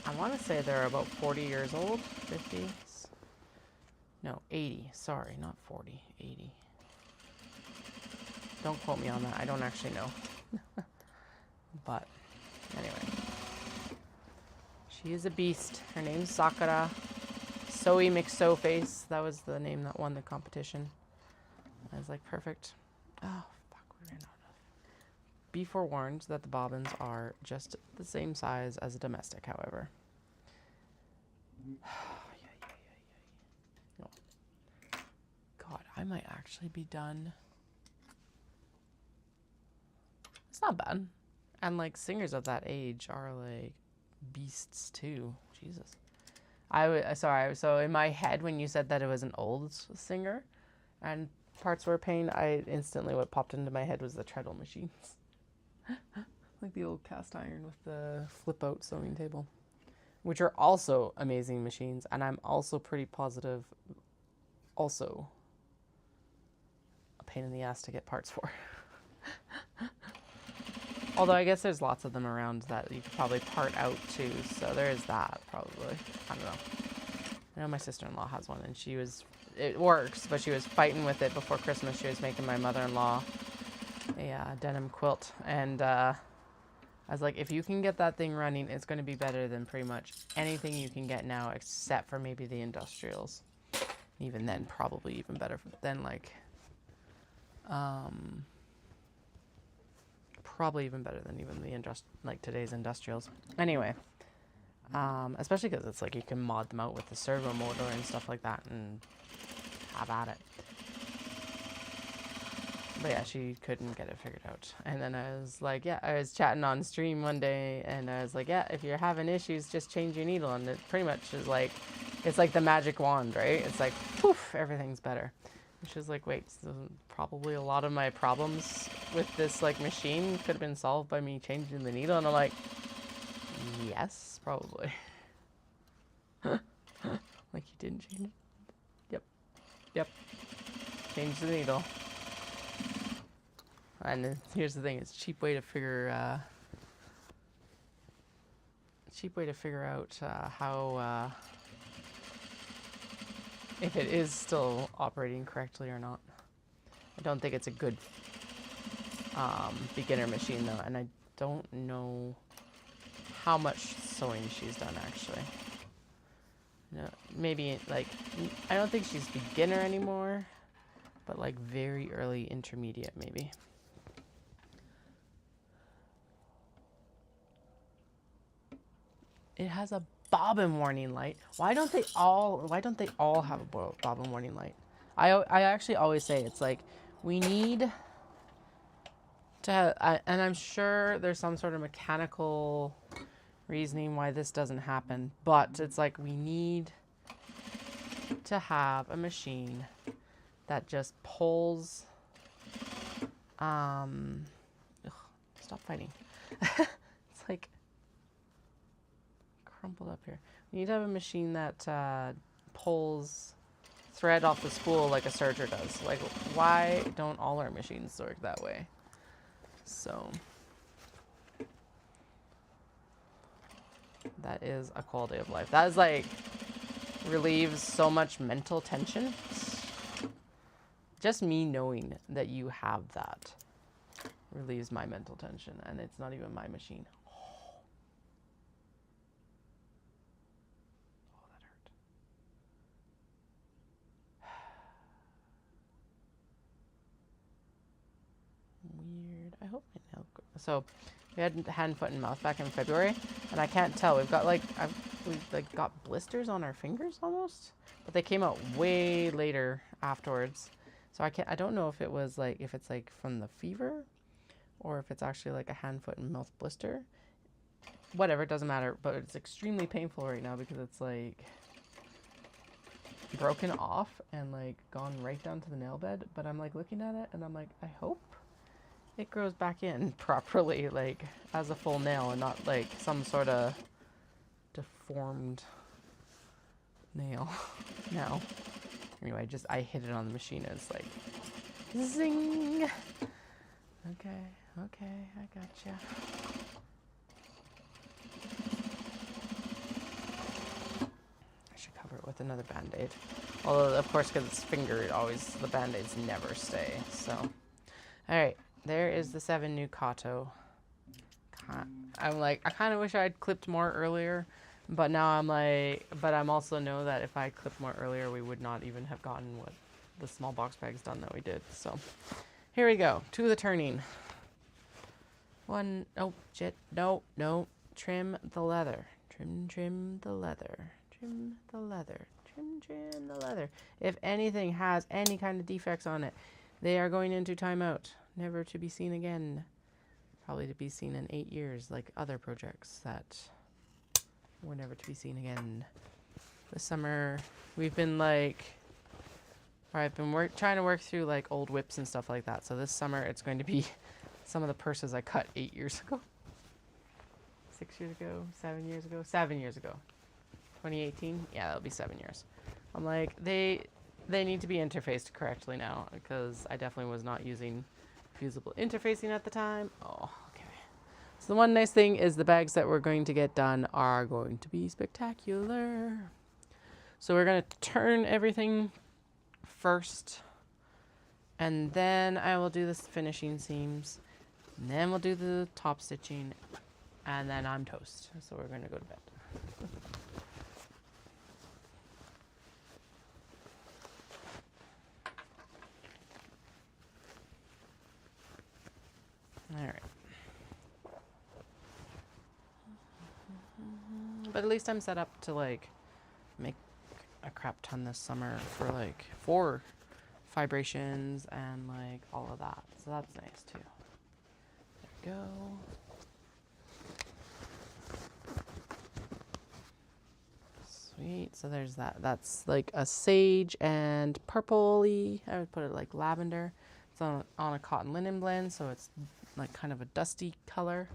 I want to say they're about 40 years old. 50. No, 80. Sorry, not 40. 80. Don't quote me on that. I don't actually know. But anyway. She is a beast. Her name's Sakura. Soe McSoface. That was the name that won the competition. I was like, perfect. Oh, fuck. We ran out of. Be forewarned that the bobbins are just the same size as a domestic, however. No. God, I might actually be done. It's not bad. And like singers of that age are like beasts too. Jesus. Sorry. So in my head, when you said that it was an old singer and parts were a pain, what popped into my head was the treadle machines. Like the old cast iron with the flip out sewing table, which are also amazing machines. And I'm also pretty positive also a pain in the ass to get parts for. Although I guess there's lots of them around that you could probably part out too. So there is that probably. I don't know. I know my sister-in-law has one and it works, but she was fighting with it before Christmas. She was making my mother-in-law a denim quilt. And I was like, if you can get that thing running, it's going to be better than pretty much anything you can get now, except for maybe the industrials. Even then, probably even better than like, probably even better than even the today's industrials. Anyway, especially because it's like you can mod them out with the servo motor and stuff like that and have at it. But yeah, she couldn't get it figured out. And then I was like, yeah, I was chatting on stream one day and I was like, yeah, if you're having issues, just change your needle. And it pretty much is like, it's like the magic wand, right? It's like, poof, everything's better. And she was like, wait, so probably a lot of my problems with this like machine could have been solved by me changing the needle. And I'm like, yes, probably. Like you didn't change it? Yep. Change the needle. And here's the thing: it's a cheap way to figure out how if it is still operating correctly or not. I don't think it's a good beginner machine though, and I don't know how much sewing she's done actually. No, maybe like I don't think she's beginner anymore, but like very early intermediate maybe. It has a bobbin warning light. Why don't they all have a bobbin warning light? I actually always say it's like we need to and I'm sure there's some sort of mechanical reasoning why this doesn't happen, but it's like we need to have a machine that just pulls stop fighting. It's like crumpled up here. We need to have a machine that pulls thread off the spool like a serger does. Like, why don't all our machines work that way? So that is a quality of life. That is like relieves so much mental tension. Just me knowing that you have that relieves my mental tension, and it's not even my machine. Oh, that hurt. Weird. I hope my nail. So we had hand, foot, and mouth back in February, and I can't tell. We've got like we've like got blisters on our fingers almost, but they came out way later afterwards. So I don't know if it was like if it's like from the fever, or if it's actually like a hand, foot, and mouth blister. Whatever, it doesn't matter. But it's extremely painful right now because it's like broken off and like gone right down to the nail bed. But I'm like looking at it and I'm like, I hope it grows back in properly, like as a full nail and not like some sort of deformed nail now. Anyway, I hit it on the machine and it's like zing. Okay, I gotcha. I should cover it with another Band-Aid. Although, of course, because it's fingered, the Band-Aids never stay. So, all right. There is the 7 new Kato. I'm like, I kind of wish I had clipped more earlier, but now I'm like, but I'm also know that if I clipped more earlier, we would not even have gotten what the small box bags done that we did. So here we go. 2 of the turning. 1, oh shit, no, trim the leather. Trim the leather. Trim the leather. Trim the leather. If anything has any kind of defects on it, they are going into timeout. Never to be seen again. Probably to be seen in 8 years, like other projects that were never to be seen again. This summer, we've been like, or I've been trying to work through like old whips and stuff like that. So this summer, it's going to be some of the purses I cut 8 years ago. 6 years ago, 7 years ago, 7 years ago. 2018? Yeah, that'll be 7 years. I'm like, they need to be interfaced correctly now because I definitely was not using fusible interfacing at the time. Oh, okay. So the one nice thing is the bags that we're going to get done are going to be spectacular. So we're going to turn everything first, and then I will do the finishing seams, and then we'll do the top stitching, and then I'm toast. So we're going to go to bed. All right. But at least I'm set up to like make a crap ton this summer for like 4 vibrations and like all of that. So that's nice too. There we go. Sweet. So there's that. That's like a sage and purpley. I would put it like lavender. It's on a cotton linen blend, so it's like kind of a dusty color,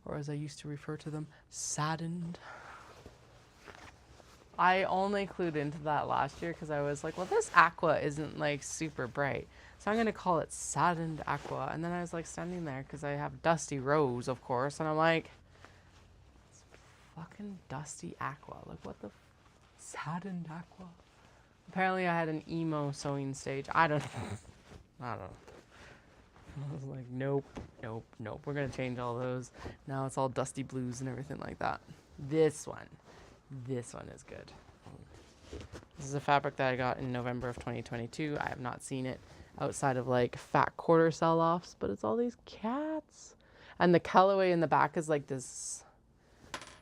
or as I used to refer to them, saddened. I only clued into that last year because I was like, well, this aqua isn't like super bright, so I'm gonna call it saddened aqua. And then I was like standing there because I have dusty rose, of course, and I'm like, it's fucking dusty aqua. Like, what the saddened aqua? Apparently I had an emo sewing stage. I don't know. I was like, nope. We're going to change all those. Now it's all dusty blues and everything like that. This one is good. This is a fabric that I got in November of 2022. I have not seen it outside of like fat quarter sell-offs, but it's all these cats. And the colorway in the back is like this,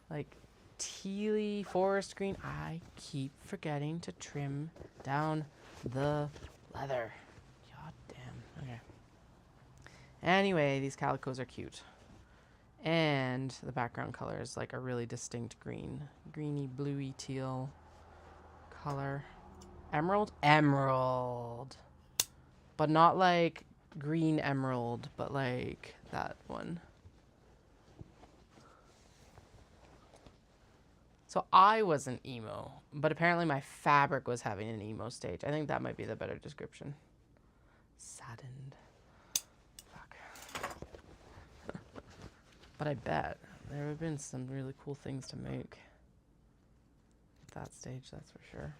like tealy forest green. I keep forgetting to trim down the leather. God damn. Okay. Anyway, these calicos are cute. And the background color is like a really distinct green. Greeny, bluey, teal color. Emerald? Emerald! But not like green emerald, but like that one. So I wasn't emo, but apparently my fabric was having an emo stage. I think that might be the better description. Saddened. But I bet there have been some really cool things to make. that stage, that's for sure.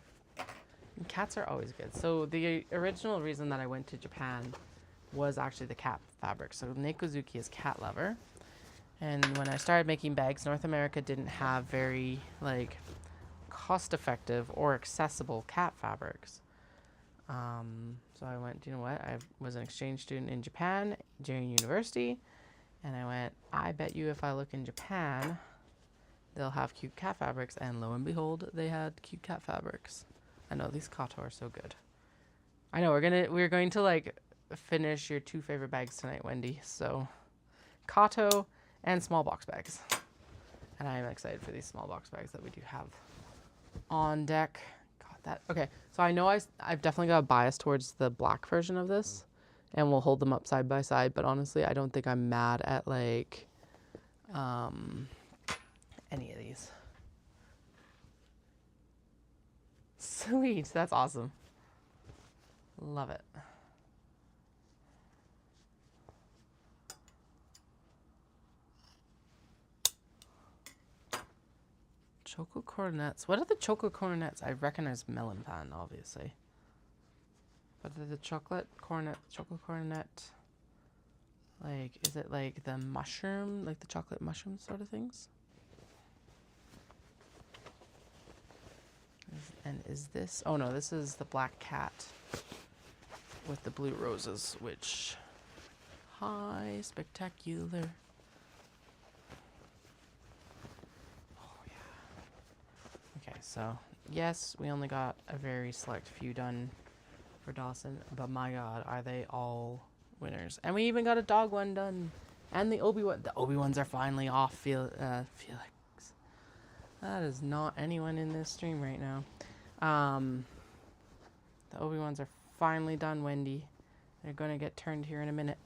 And cats are always good. So the original reason that I went to Japan was actually the cat fabric. So Nekozuki is cat lover. And when I started making bags, North America didn't have very like cost-effective or accessible cat fabrics. So I went, you know what? I was an exchange student in Japan during university. And I went, I bet you if I look in Japan, they'll have cute cat fabrics. And lo and behold, they had cute cat fabrics. I know, these Kato are so good. I know, we're going to like finish your 2 favorite bags tonight, Wendy. So Kato and small box bags. And I am excited for these small box bags that we do have on deck. Okay, so I know I've definitely got a bias towards the black version of this, and we'll hold them up side by side, but honestly I don't think I'm mad at like any of these. Sweet, that's awesome. Love it. Choco coronets. What are the choco coronets? I recognize melon pan, obviously. But the chocolate coronet, choco coronet, like, is it like the mushroom, like the chocolate mushroom sort of things? And is this, oh no, this is the black cat with the blue roses, which, hi, spectacular. Okay, so yes, we only got a very select few done for Dawson, but my god, are they all winners. And we even got a dog one done. And the Obi one. The Obi ones are finally off, Felix. That is not anyone in this stream right now. The Obi ones are finally done, Wendy. They're gonna get turned here in a minute.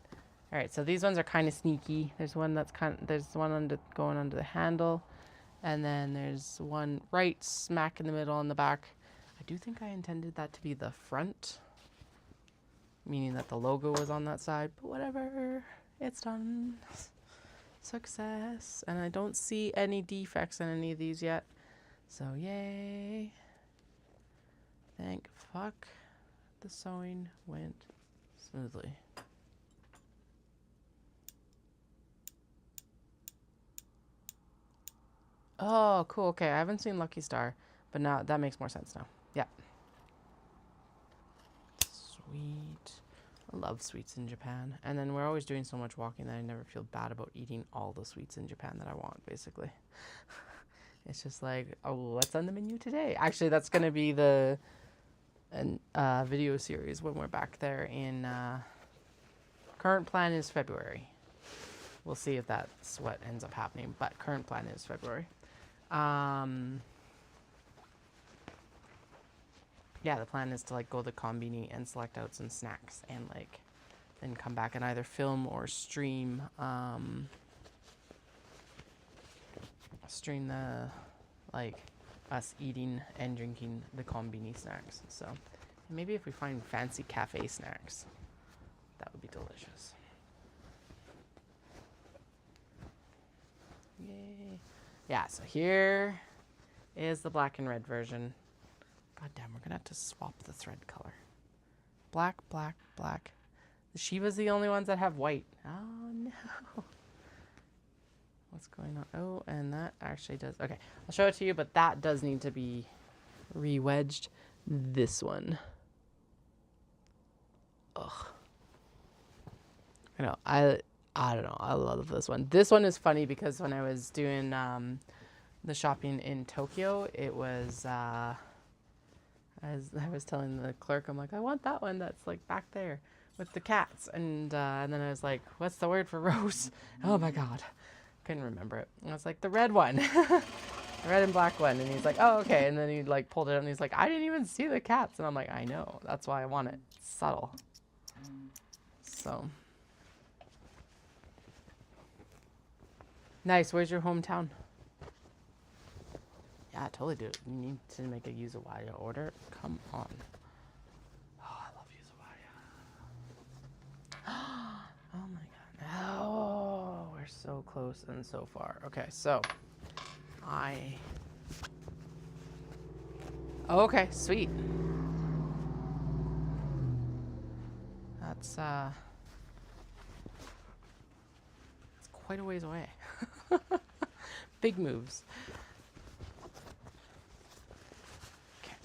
Alright, so these ones are kind of sneaky. There's one that's there's one going under the handle. And then there's one right smack in the middle on the back. I do think I intended that to be the front, meaning that the logo was on that side, but whatever, it's done. Success. And I don't see any defects in any of these yet, so yay. Thank fuck the sewing went smoothly. Oh, cool. Okay, I haven't seen Lucky Star, but now that makes more sense now. Yeah. Sweet. I love sweets in Japan. And then we're always doing so much walking that I never feel bad about eating all the sweets in Japan that I want, basically. It's just like, oh, what's on the menu today? Actually, that's going to be the video series when we're back there in... current plan is February. We'll see if that's what ends up happening, but current plan is February. Yeah, the plan is to like go to the Konbini and select out some snacks and like then come back and either film or stream the like us eating and drinking the Konbini snacks. So maybe if we find fancy cafe snacks, that would be delicious. Yay. Yeah, so here is the black and red version. God damn, we're gonna have to swap the thread color. Black, black, black. The Shiva's the only ones that have white. Oh no. What's going on? Oh, and that actually does. Okay, I'll show it to you, but that does need to be re-wedged. This one. Ugh. I know. I don't know. I love this one. This one is funny because when I was doing the shopping in Tokyo, it was as I was telling the clerk, I'm like, I want that one that's like back there with the cats, and then I was like, what's the word for rose? Oh my god, couldn't remember it. And I was like, the red one, the red and black one, and he's like, oh okay, and then he like pulled it out and he's like, I didn't even see the cats, and I'm like, I know, that's why I want it. It's subtle. So. Nice. Where's your hometown? Yeah, totally do it. You need to make a Yuzawaya order. Come on. Oh, I love Yuzawaya. Oh my god. Oh, we're so close and so far. Okay, so I Okay, sweet. That's quite a ways away. Big moves. Okay,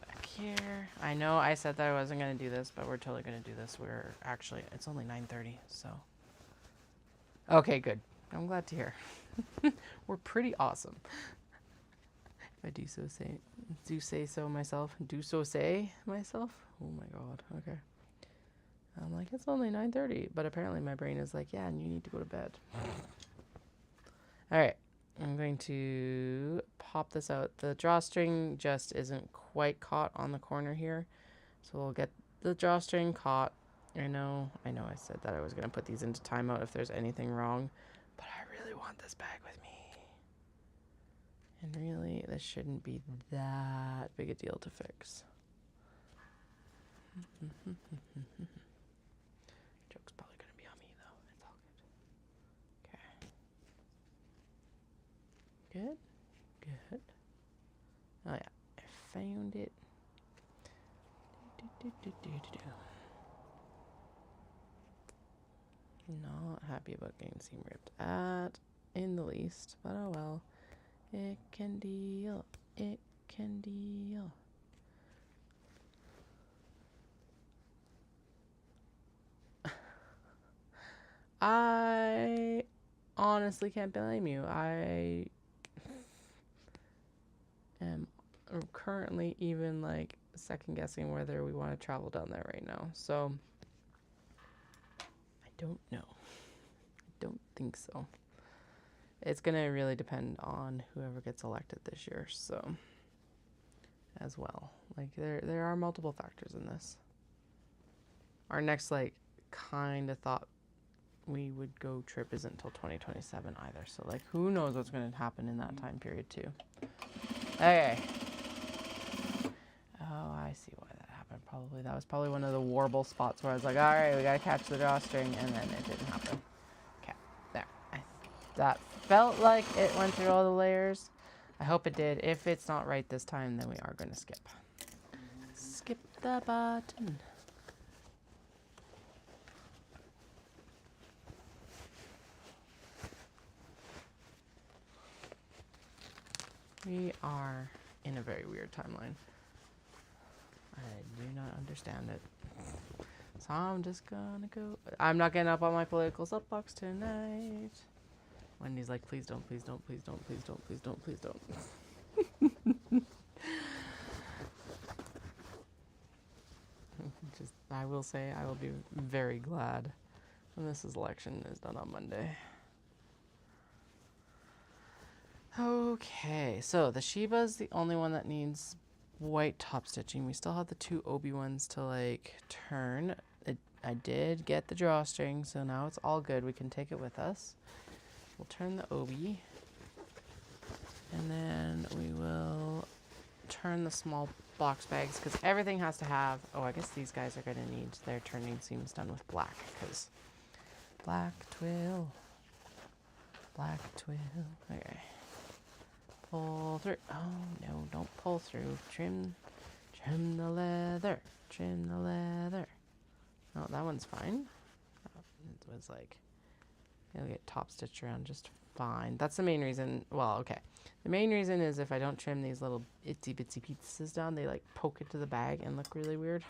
back here. I know I said that I wasn't going to do this, but we're totally going to do this. We're actually, it's only 9:30, so. Okay, good. I'm glad to hear. We're pretty awesome. If I do say so myself. Oh my god, okay. I'm like, it's only 9:30, but apparently my brain is like, yeah, and you need to go to bed. All right, I'm going to pop this out. The drawstring just isn't quite caught on the corner here, so we'll get the drawstring caught. I know I said that I was going to put these into timeout if there's anything wrong, but I really want this bag with me. And really, this shouldn't be that big a deal to fix. Joke's probably going to be on me, though. It's all good. Okay. Good. Oh, yeah. I found it. Not happy about getting seam ripped at in the least, but oh well. It can deal. It can deal. I honestly can't blame you. I am currently even like second guessing whether we want to travel down there right now. So I don't know. I don't think so. It's going to really depend on whoever gets elected this year, so as well. Like there are multiple factors in this. Our next like kind of thought we would go trip isn't until 2027 either. So like who knows what's going to happen in that time period too. Okay. Oh, I see why that happened. Probably that was probably one of the warble spots where I was like, all right, we got to catch the drawstring, and then it didn't happen. Okay, there. That felt like it went through all the layers. I hope it did. If it's not right this time, then we are going to skip. Skip the button. We are in a very weird timeline. I do not understand it. So I'm just gonna go. I'm not getting up on my political soapbox tonight. Wendy's like, please don't, please don't, please don't, please don't, please don't, please don't. Just, I will say, I will be very glad when this election is done on Monday. Okay, so the Shiba's the only one that needs white top stitching. We still have the two Obi ones to like turn. I did get the drawstring, so now it's all good. We can take it with us. We'll turn the Obi, and then we will turn the small box bags because everything has to have. Oh, I guess these guys are going to need their turning seams done with black because black twill. Okay. Pull through. Oh no, don't pull through. Trim the leather. Trim the leather. Oh, that one's fine. It was like, it'll get top stitched around just fine. That's the main reason. Well, okay. The main reason is if I don't trim these little itsy bitsy pieces down, they like poke into the bag and look really weird.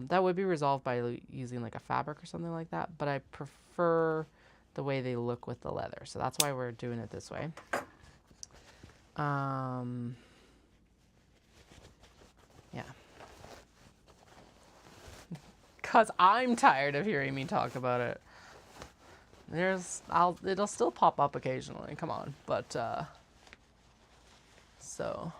That would be resolved by using like a fabric or something like that, but I prefer the way they look with the leather. So that's why we're doing it this way. Yeah. Cause I'm tired of hearing me talk about it. It'll still pop up occasionally. Come on, but so.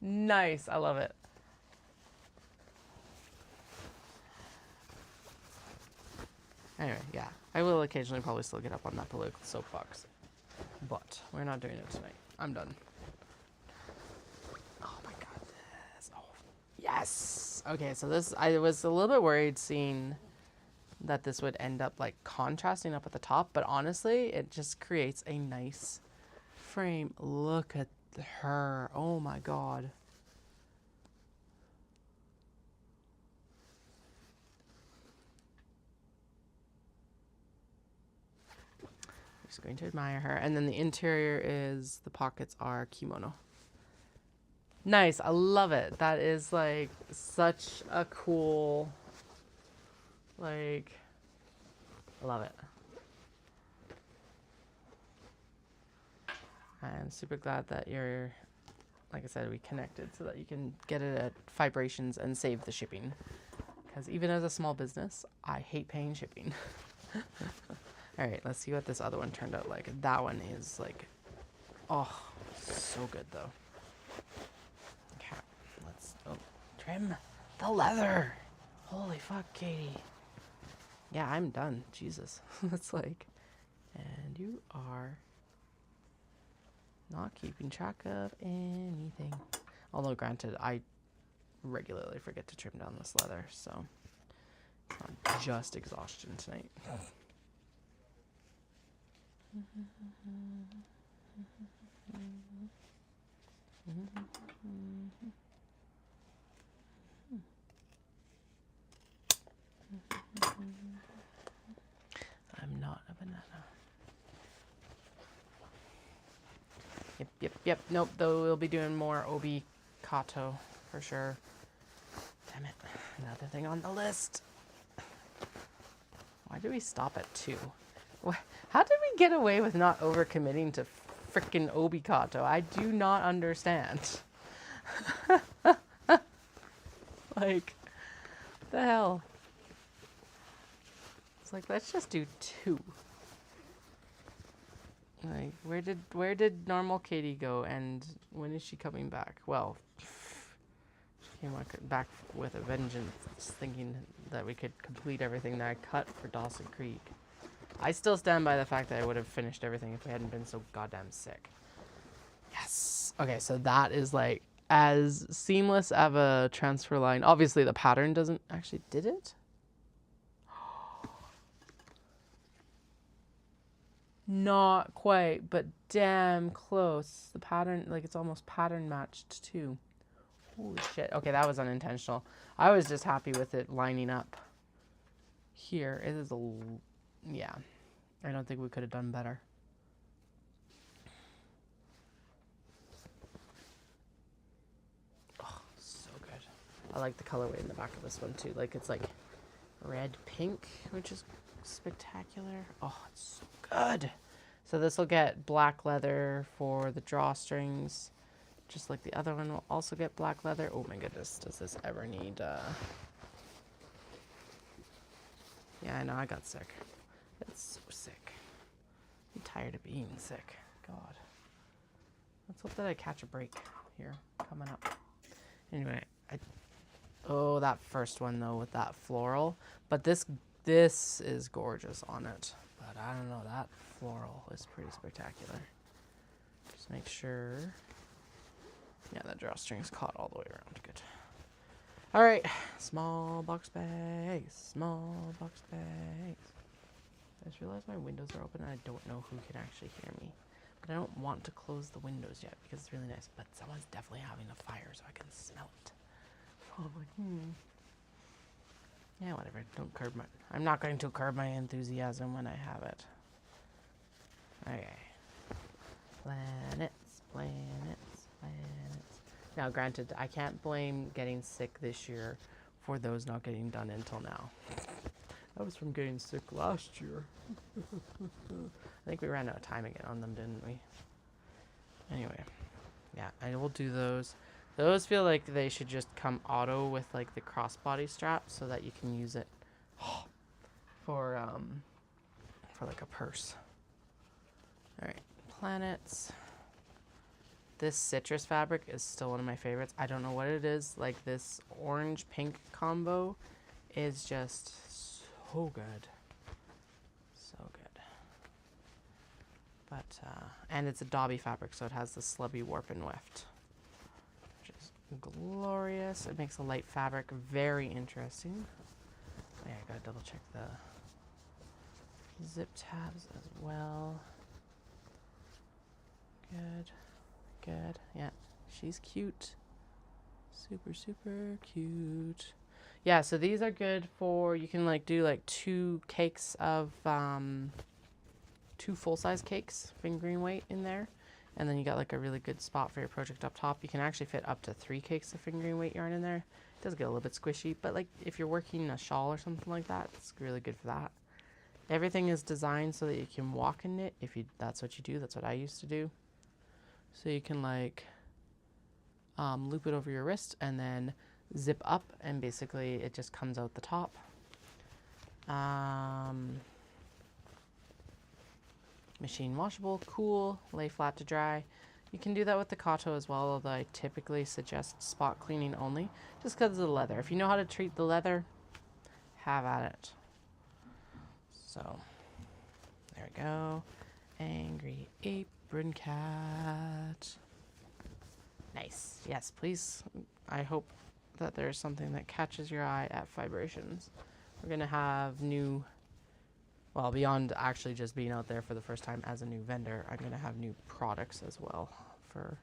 Nice, I love it. Anyway, yeah, I will occasionally probably still get up on that political soapbox, but we're not doing it tonight. I'm done. Oh my goodness. Oh, yes. Okay, so this, I was a little bit worried seeing that this would end up like contrasting up at the top, but honestly, it just creates a nice frame. Look at her. Oh my God. Just going to admire her. And then the interior is, the pockets are kimono. Nice. I love it. That is like such a cool, like, I love it. I'm super glad that you're, like I said, we connected so that you can get it at Vibrations and save the shipping. Because even as a small business, I hate paying shipping. All right, let's see what this other one turned out like. That one is like, oh, so good though. Okay, let's, oh, trim the leather. Holy fuck, Katie. Yeah, I'm done. Jesus. It's like, and you are not keeping track of anything. Although granted, I regularly forget to trim down this leather, so it's not just exhaustion tonight. I'm not a banana. Yep. Nope, though we'll be doing more Obi Kato for sure. Damn it. Another thing on the list. Why did we stop at 2? How did we get away with not overcommitting to frickin' Obi Kato? I do not understand. Like, the hell? It's like, let's just do 2. Like, where did normal Katie go, and when is she coming back? Well, she came back with a vengeance, thinking that we could complete everything that I cut for Dawson Creek. I still stand by the fact that I would have finished everything if we hadn't been so goddamn sick. Yes. Okay, so that is like as seamless of a transfer line. Obviously, the pattern doesn't actually, did it? Not quite, but damn close. The pattern, like, it's almost pattern matched too. Holy shit. Okay, that was unintentional. I was just happy with it lining up here. It is a, yeah. I don't think we could have done better. Oh, so good. I like the colorway in the back of this one too. Like, it's like red pink, which is spectacular. Oh, it's so good. So this will get black leather for the drawstrings, just like the other one will also get black leather. Oh my goodness, does this ever need yeah, I know, I got sick. It's so sick. I'm tired of being sick. God. Let's hope that I catch a break here coming up. Anyway, oh, that first one though with that floral, but this is gorgeous on it. But I don't know, that floral is pretty spectacular. Just make sure. Yeah, that drawstring's caught all the way around. Good. All right, small box bags, small box bags. I just realized my windows are open and I don't know who can actually hear me. But I don't want to close the windows yet because it's really nice. But someone's definitely having a fire, so I can smell it. So I'm like, yeah, whatever. Don't curb my... I'm not going to curb my enthusiasm when I have it. Okay. Planets, planets, planets. Now, granted, I can't blame getting sick this year for those not getting done until now. That was from getting sick last year. I think we ran out of time again on them, didn't we? Anyway. Yeah, I will do those. Those feel like they should just come auto with like the crossbody strap so that you can use it for like a purse. All right, planets. This citrus fabric is still one of my favorites. I don't know what it is. Like this orange pink combo is just so good. So good. But, and it's a Dobby fabric, so it has the slubby warp and weft, which is glorious. It makes a light fabric very interesting. Oh, yeah, I gotta double check the Zip tabs as well. Good. Good. Yeah, she's cute. Super, super cute. Yeah, so these are good for, you can like do like 2 cakes of, 2 full-size cakes, fingering weight in there. And then you got like a really good spot for your project up top. You can actually fit up to 3 cakes of fingering weight yarn in there. It does get a little bit squishy, but like if you're working a shawl or something like that, it's really good for that. Everything is designed so that you can walk in it if you, that's what you do. That's what I used to do. So you can like loop it over your wrist and then zip up, and basically it just comes out the top. Machine washable, cool, lay flat to dry. You can do that with the Kato as well, although I typically suggest spot cleaning only, just because of the leather. If you know how to treat the leather, have at it. So, there we go. Angry apron cat. Nice. Yes, please. I hope that there's something that catches your eye at Fibrations. We're going to have new, well, beyond actually just being out there for the first time as a new vendor, I'm going to have new products as well for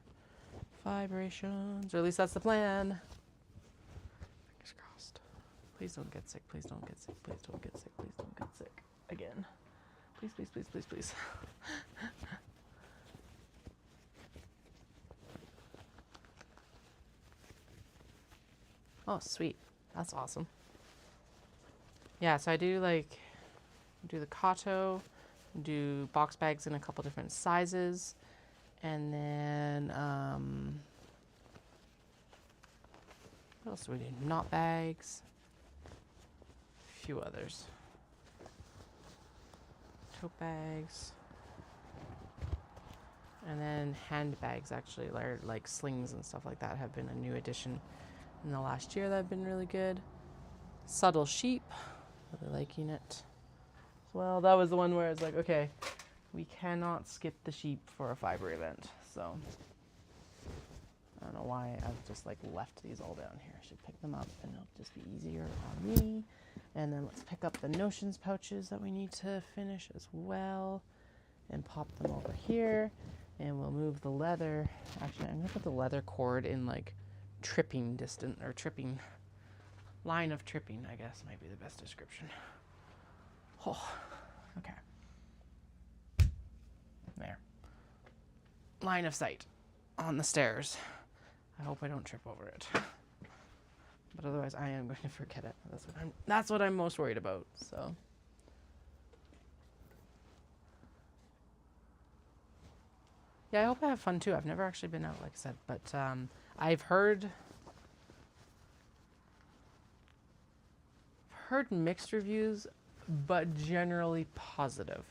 Fibrations. Or at least that's the plan. Fingers crossed. Please don't get sick. Please don't get sick. Please don't get sick. Please don't get sick. Again. Please, please, please, please, please. Oh, sweet. That's awesome. Yeah, so I do like, do the Kato, do box bags in a couple different sizes, and then, what else do we do? Knot bags, a few others. Tote bags, and then handbags actually, like slings and stuff like that have been a new addition in the last year that have been really good. Subtle sheep, really liking it. Well, that was the one where it's like, okay, we cannot skip the sheep for a fiber event. So I don't know why I've just like left these all down here. I should pick them up and it'll just be easier on me. And then let's pick up the notions pouches that we need to finish as well and pop them over here. And we'll move the leather. Actually, I'm gonna put the leather cord in like tripping distance, or tripping, line of tripping, I guess might be the best description. Oh, okay. There. Line of sight on the stairs. I hope I don't trip over it. But otherwise I am going to forget it. That's what I'm most worried about, so. Yeah, I hope I have fun too. I've never actually been out, like I said, but I've heard mixed reviews, but generally positive.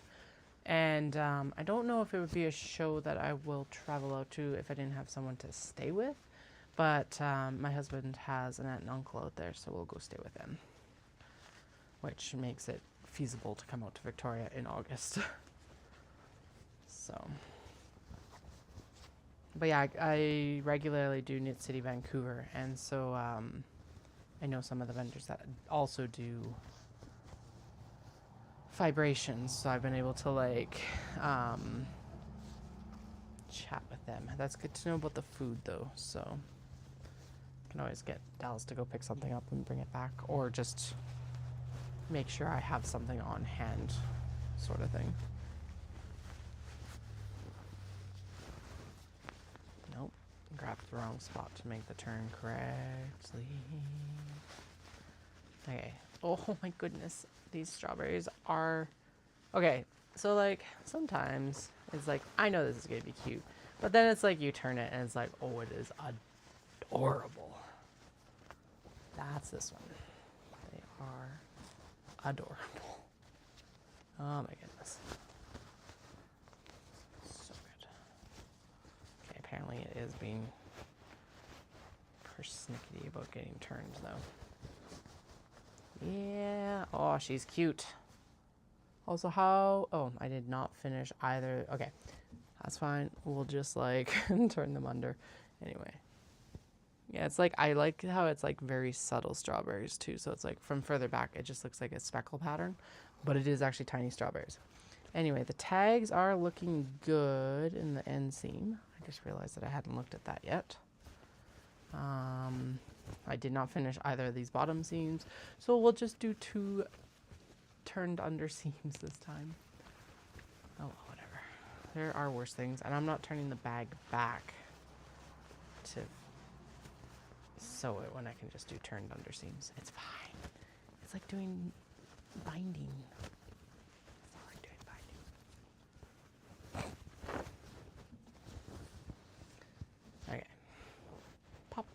And I don't know if it would be a show that I will travel out to if I didn't have someone to stay with, but my husband has an aunt and uncle out there, so we'll go stay with them, which makes it feasible to come out to Victoria in August. So. But yeah, I regularly do Knit City Vancouver, and so I know some of the vendors that also do Fibrations, so I've been able to like chat with them. That's good to know about the food though, so I can always get Dallas to go pick something up and bring it back, or just make sure I have something on hand, sort of thing. Nope, grabbed the wrong spot to make the turn correctly. Okay. Oh my goodness, these strawberries are okay. So like sometimes it's like, I know this is gonna be cute, but then it's like you turn it and it's like, oh, it is adorable. That's this one. They are adorable. Oh my goodness, so good. Okay, apparently it is being persnickety about getting turned though. Yeah. Oh, she's cute. Also, how... Oh, I did not finish either. Okay. That's fine. We'll just, like, turn them under. Anyway. Yeah, it's like, I like how it's like very subtle strawberries too. So it's like from further back, it just looks like a speckle pattern, but it is actually tiny strawberries. Anyway, the tags are looking good in the end seam. I just realized that I hadn't looked at that yet. I did not finish either of these bottom seams, so we'll just do 2 turned under seams this time. Oh, whatever. There are worse things, and I'm not turning the bag back to sew it when I can just do turned under seams. It's fine. It's like doing binding. It's not like doing binding. Okay. Pop.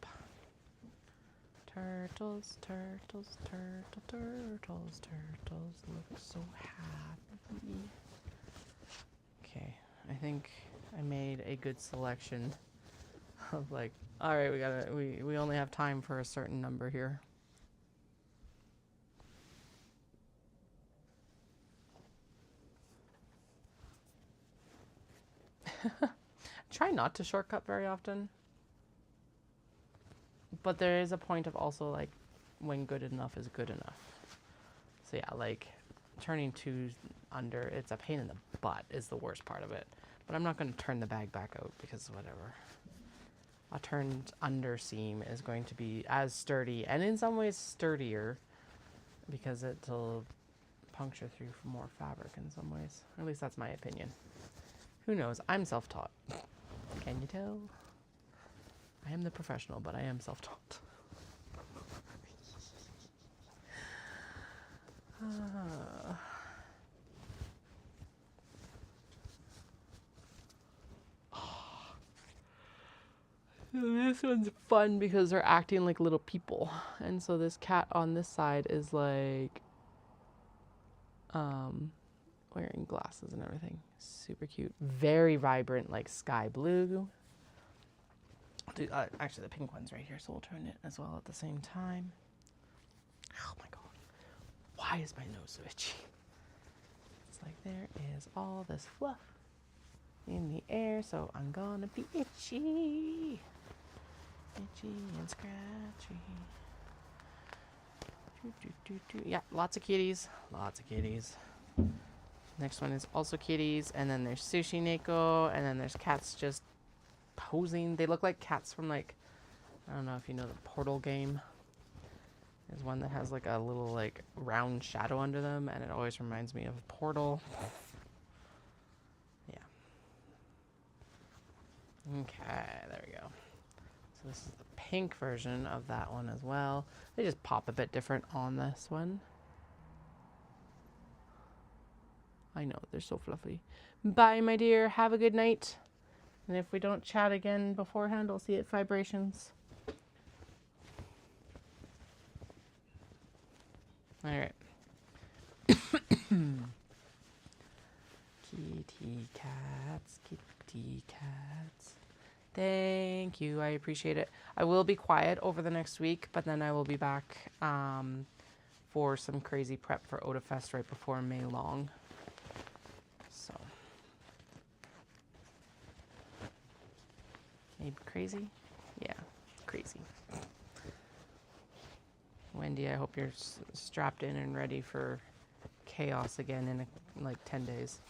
Turtles, turtles, turtles, turtles look so happy. Okay, I think I made a good selection of like, all right, we only have time for a certain number here. Try not to shortcut very often. But there is a point of also like when good enough is good enough. So yeah, like turning 2 under, it's a pain in the butt is the worst part of it. But I'm not going to turn the bag back out because whatever. A turned under seam is going to be as sturdy and in some ways sturdier because it'll puncture through for more fabric in some ways. Or at least that's my opinion. Who knows? I'm self-taught. Can you tell? I am the professional, but I am self-taught. This one's fun because they're acting like little people. And so this cat on this side is like wearing glasses and everything. Super cute. Very vibrant, like sky blue. Actually, the pink one's right here, so we'll turn it as well at the same time. Oh my god. Why is my nose so itchy? It's like there is all this fluff in the air, so I'm gonna be itchy. Itchy and scratchy. Yeah, lots of kitties. Lots of kitties. Next one is also kitties, and then there's Sushi Neko, and then there's cats just posing. They look like cats from like, I don't know if you know the Portal game. There's one that has like a little like round shadow under them, and it always reminds me of Portal. Yeah. Okay, there we go. So this is the pink version of that one as well. They just pop a bit different on this one. I know, they're so fluffy. Bye, my dear. Have a good night. And if we don't chat again beforehand, I'll see you at Vibrations. All right. Kitty cats, kitty cats. Thank you. I appreciate it. I will be quiet over the next week, but then I will be back for some crazy prep for OdaFest right before May Long. So. Maybe crazy? Yeah, crazy. Wendy, I hope you're strapped in and ready for chaos again in like 10 days.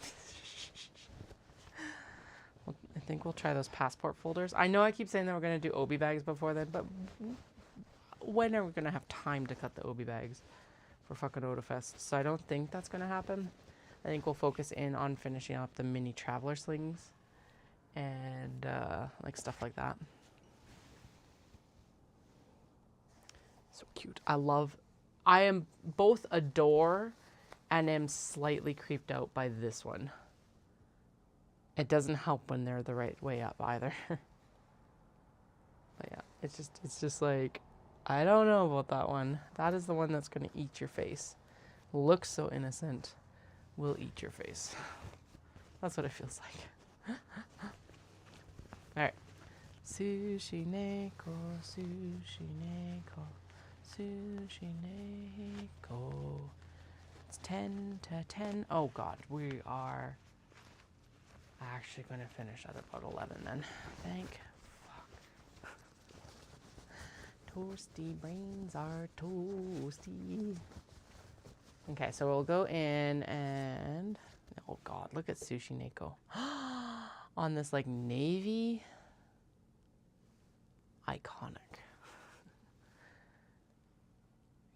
Well, I think we'll try those passport folders. I know I keep saying that we're going to do obi bags before then, but when are we going to have time to cut the obi bags for fucking OdaFest? So I don't think that's going to happen. I think we'll focus in on finishing up the mini traveler slings and like stuff like that. So cute. I am both adore and am slightly creeped out by this one. It doesn't help when they're the right way up either. But yeah, it's just like, I don't know about that one. That is the one that's going to eat your face. Looks so innocent. Will eat your face. That's what it feels like. Alright. Sushi Neko, Sushi Neko, Sushi Neko. It's 10 to 10. Oh god, we are actually going to finish at about 11 then. Thank fuck. Toasty brains are toasty. Okay, so we'll go in and, oh God, look at Sushi Neko. On this like navy. Iconic.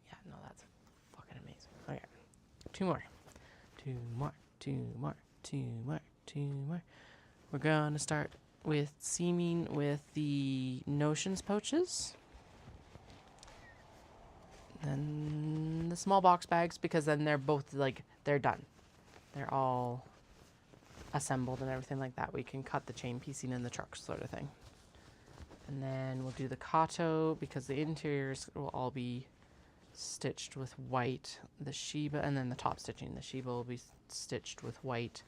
Yeah, no, that's fucking amazing. Okay, two more. We're gonna start with seaming with the Notions pouches. Then the small box bags, because then they're both like, they're done. They're all assembled and everything like that. We can cut the chain piecing in the truck sort of thing. And then we'll do the Kato, because the interiors will all be stitched with white. The Shiba, and then the top stitching. The Shiba will be stitched with white,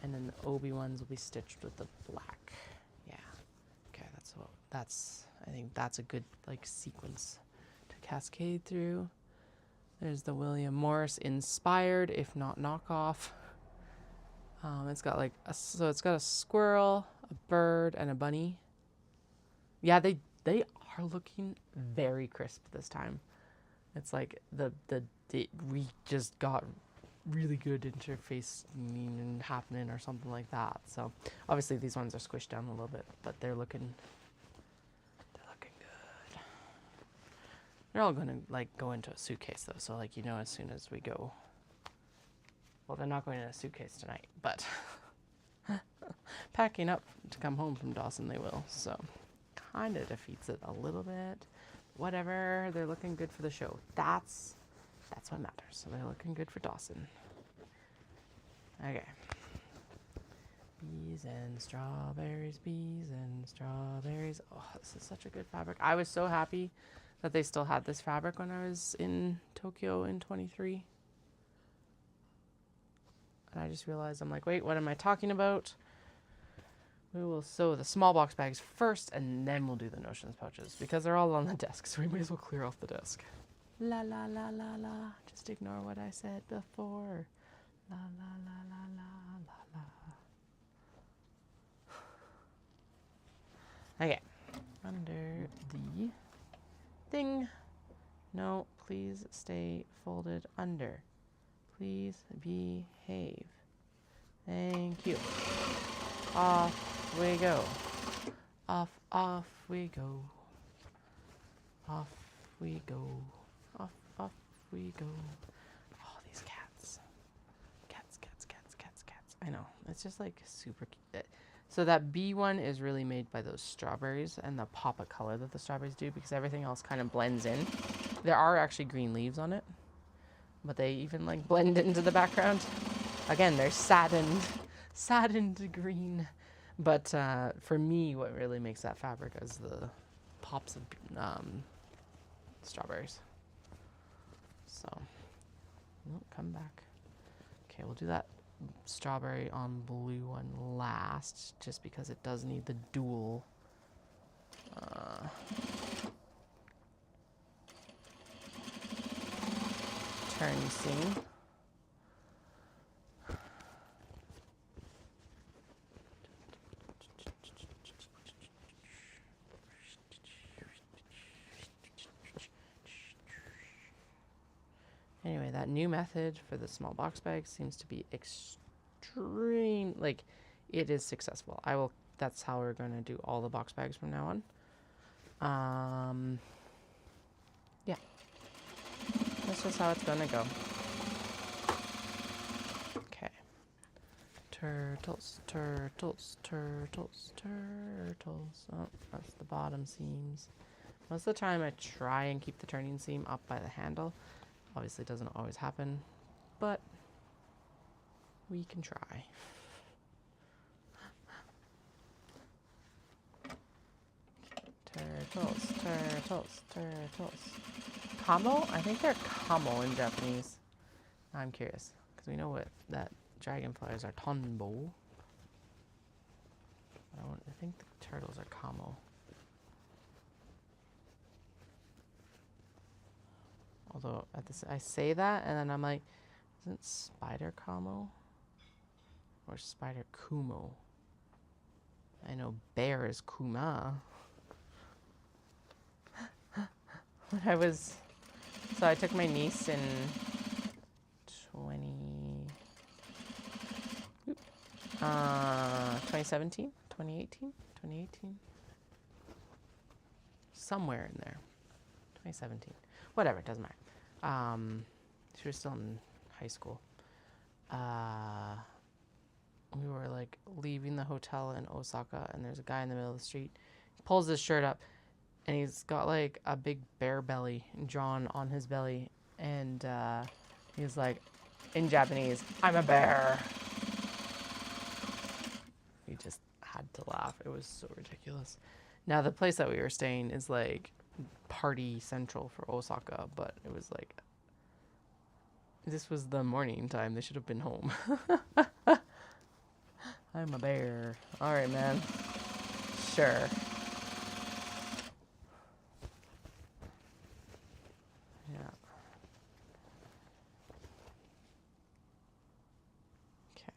and then the Obi ones will be stitched with the black. Yeah. Okay, I think that's a good like sequence to cascade through. There's the William Morris inspired, if not knockoff. It's got like it's got a squirrel, a bird, and a bunny. Yeah, they are looking very crisp this time. It's like we just got really good interface and happening or something like that. So obviously these ones are squished down a little bit, but they're looking good. They're all gonna like go into a suitcase though, so like, you know, as soon as we go, well, they're not going in a suitcase tonight, but packing up to come home from Dawson they will. So kind of defeats it a little bit. Whatever, they're looking good for the show. That's what matters. So they're looking good for Dawson. Okay. Bees and strawberries, bees and strawberries. Oh, this is such a good fabric. I was so happy that they still had this fabric when I was in Tokyo in 23. And I just realized, I'm like, wait, what am I talking about? We will sew the small box bags first, and then we'll do the Notions pouches, because they're all on the desk, so we may as well clear off the desk. La la la la la. Just ignore what I said before. La la la la la la la. Okay. Under the thing. No, please stay folded under. Please behave. Thank you. Off we go. Off we go. Off we go. Off we go. Oh, these cats. Cats. I know. It's just like super cute. So that B one is really made by those strawberries and the Popup color that the strawberries do, because everything else kind of blends in. There are actually green leaves on it, but they even like blend into the background. Again, they're saddened green. But for me, what really makes that fabric is the pops of strawberries. So, come back. Okay, we'll do that strawberry on blue one last, just because it does need the dual turn seam. Anyway, that new method for the small box bag seems to be extreme. Like, it is successful. That's how we're going to do all the box bags from now on. Yeah. That's just how it's going to go. Okay. Turtles. Oh, that's the bottom seams. Most of the time I try and keep the turning seam up by the handle. Obviously, it doesn't always happen, but we can try. Turtles. Kamo? I think they're kamo in Japanese. I'm curious, because we know what that dragonflies are tonbo. I think the turtles are kamo. Although I say that, and then I'm like, isn't spider kamo? Or spider kumo? I know bear is kuma. when I was, so I took my niece in 2017, 2018, 2018, somewhere in there, 2017, whatever, it doesn't matter. She was still in high school. We were like leaving the hotel in Osaka, and there's a guy in the middle of the street. He pulls his shirt up, and he's got like a big bear belly drawn on his belly, and he's like, in Japanese, "I'm a bear." We just had to laugh. It was so ridiculous. Now the place that we were staying is like party central for Osaka, but it was like, this was the morning time. They should have been home. I'm a bear. All right, man. Sure. Yeah. Okay.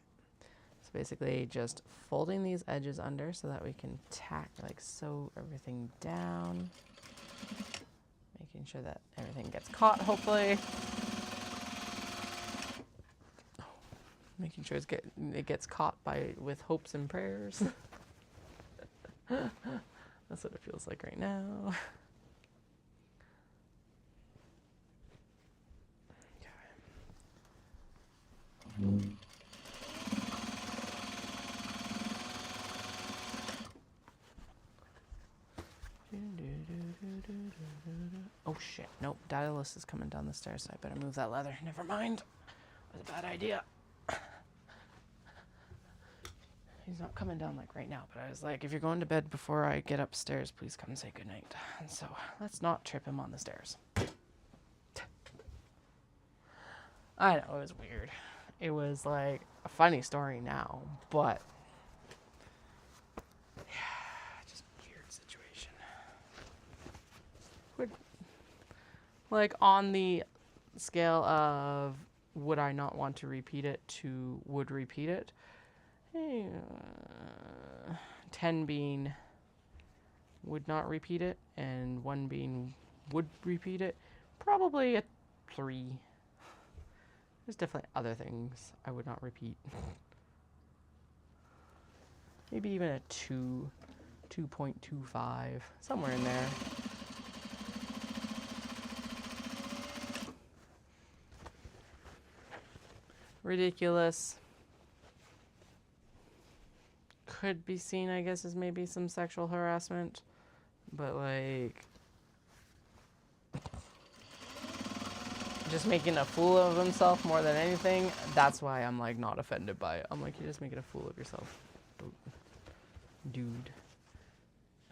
So basically just folding these edges under so that we can tack, like sew everything down. Making sure that everything gets caught, hopefully. Making sure it gets caught with hopes and prayers. That's what it feels like right now. Okay. Oh shit, nope, Daedalus is coming down the stairs, so I better move that leather. Never mind. That was a bad idea. He's not coming down like right now, but I was like, if you're going to bed before I get upstairs, please come and say goodnight. And so let's not trip him on the stairs. I know, it was weird. It was like a funny story now, but yeah, just weird situation. Like on the scale of would I not want to repeat it to would repeat it, 10 being would not repeat it and 1 being would repeat it, probably a 3. There's definitely other things I would not repeat. Maybe even a 2, 2.25, somewhere in there. Ridiculous. Could be seen, I guess, as maybe some sexual harassment, but like just making a fool of himself more than anything. That's why I'm like not offended by it. I'm like, you're just making a fool of yourself, dude.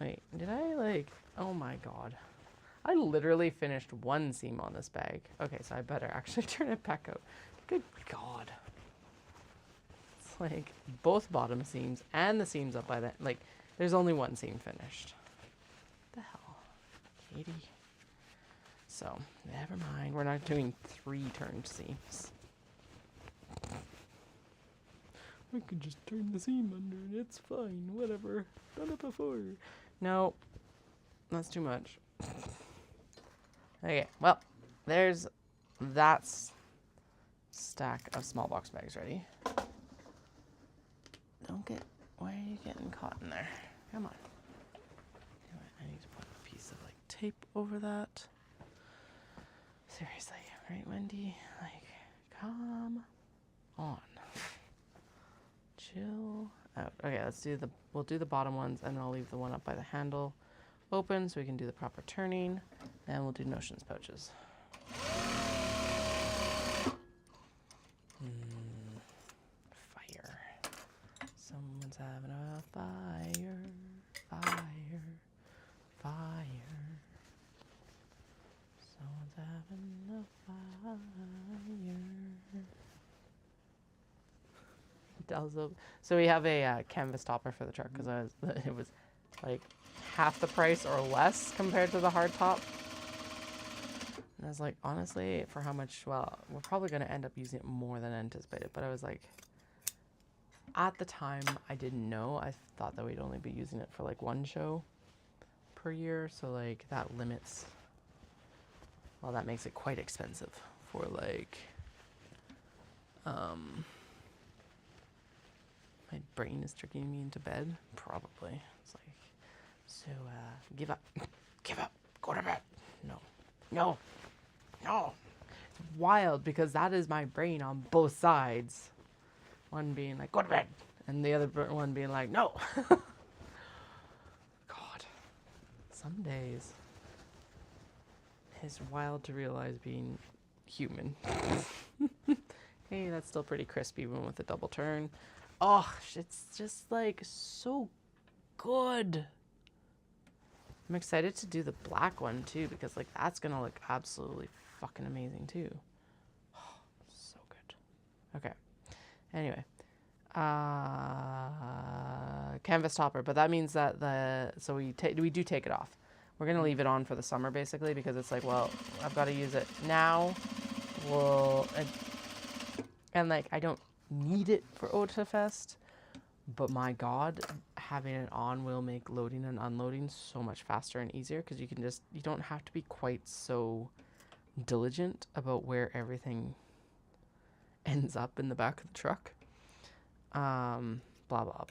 Wait, did I like? Oh my god, I literally finished 1 seam on this bag. Okay, so I better actually turn it back out. Good god. Like both bottom seams and the seams up by that, like there's only 1 seam finished. What the hell, Katie? So never mind, we're not doing 3 turned seams. I could just turn the seam under and it's fine, whatever, done it before. No, that's too much. Okay, well, there's that stack of small box bags ready. Why are you getting caught in there? Come on. I need to put a piece of like tape over that. Seriously, right, Wendy? Like, come on. Chill out. Okay, we'll do the bottom ones, and I'll leave the one up by the handle open so we can do the proper turning, and we'll do notions pouches. Fire. Someone's having a fire. Someone's having a fire. So we have a canvas topper for the truck because it was like half the price or less compared to the hard top. And I was like, honestly, for how much, well, we're probably going to end up using it more than anticipated. But I was like, at the time, I didn't know. I thought that we'd only be using it for like 1 show per year. So like that limits Well, that makes it quite expensive for like, my brain is tricking me into bed. Probably. It's like, so, give up. Give up. Go to bed. No. No. No. It's wild because that is my brain on both sides. One being like, go to bed. And the other one being like, no. God. Some days. It's wild to realize being human. Hey, that's still pretty crispy even with a double turn. Oh, it's just like so good. I'm excited to do the black one too because like that's gonna look absolutely fucking amazing too. Oh, so good. Okay. Anyway. Canvas topper, but that means that we do take it off. We're gonna leave it on for the summer basically because it's like, well, I've got to use it now. And like I don't need it for OtaFest, but my God, having it on will make loading and unloading so much faster and easier because you don't have to be quite so diligent about where everything ends up in the back of the truck. Blah, blah, blah.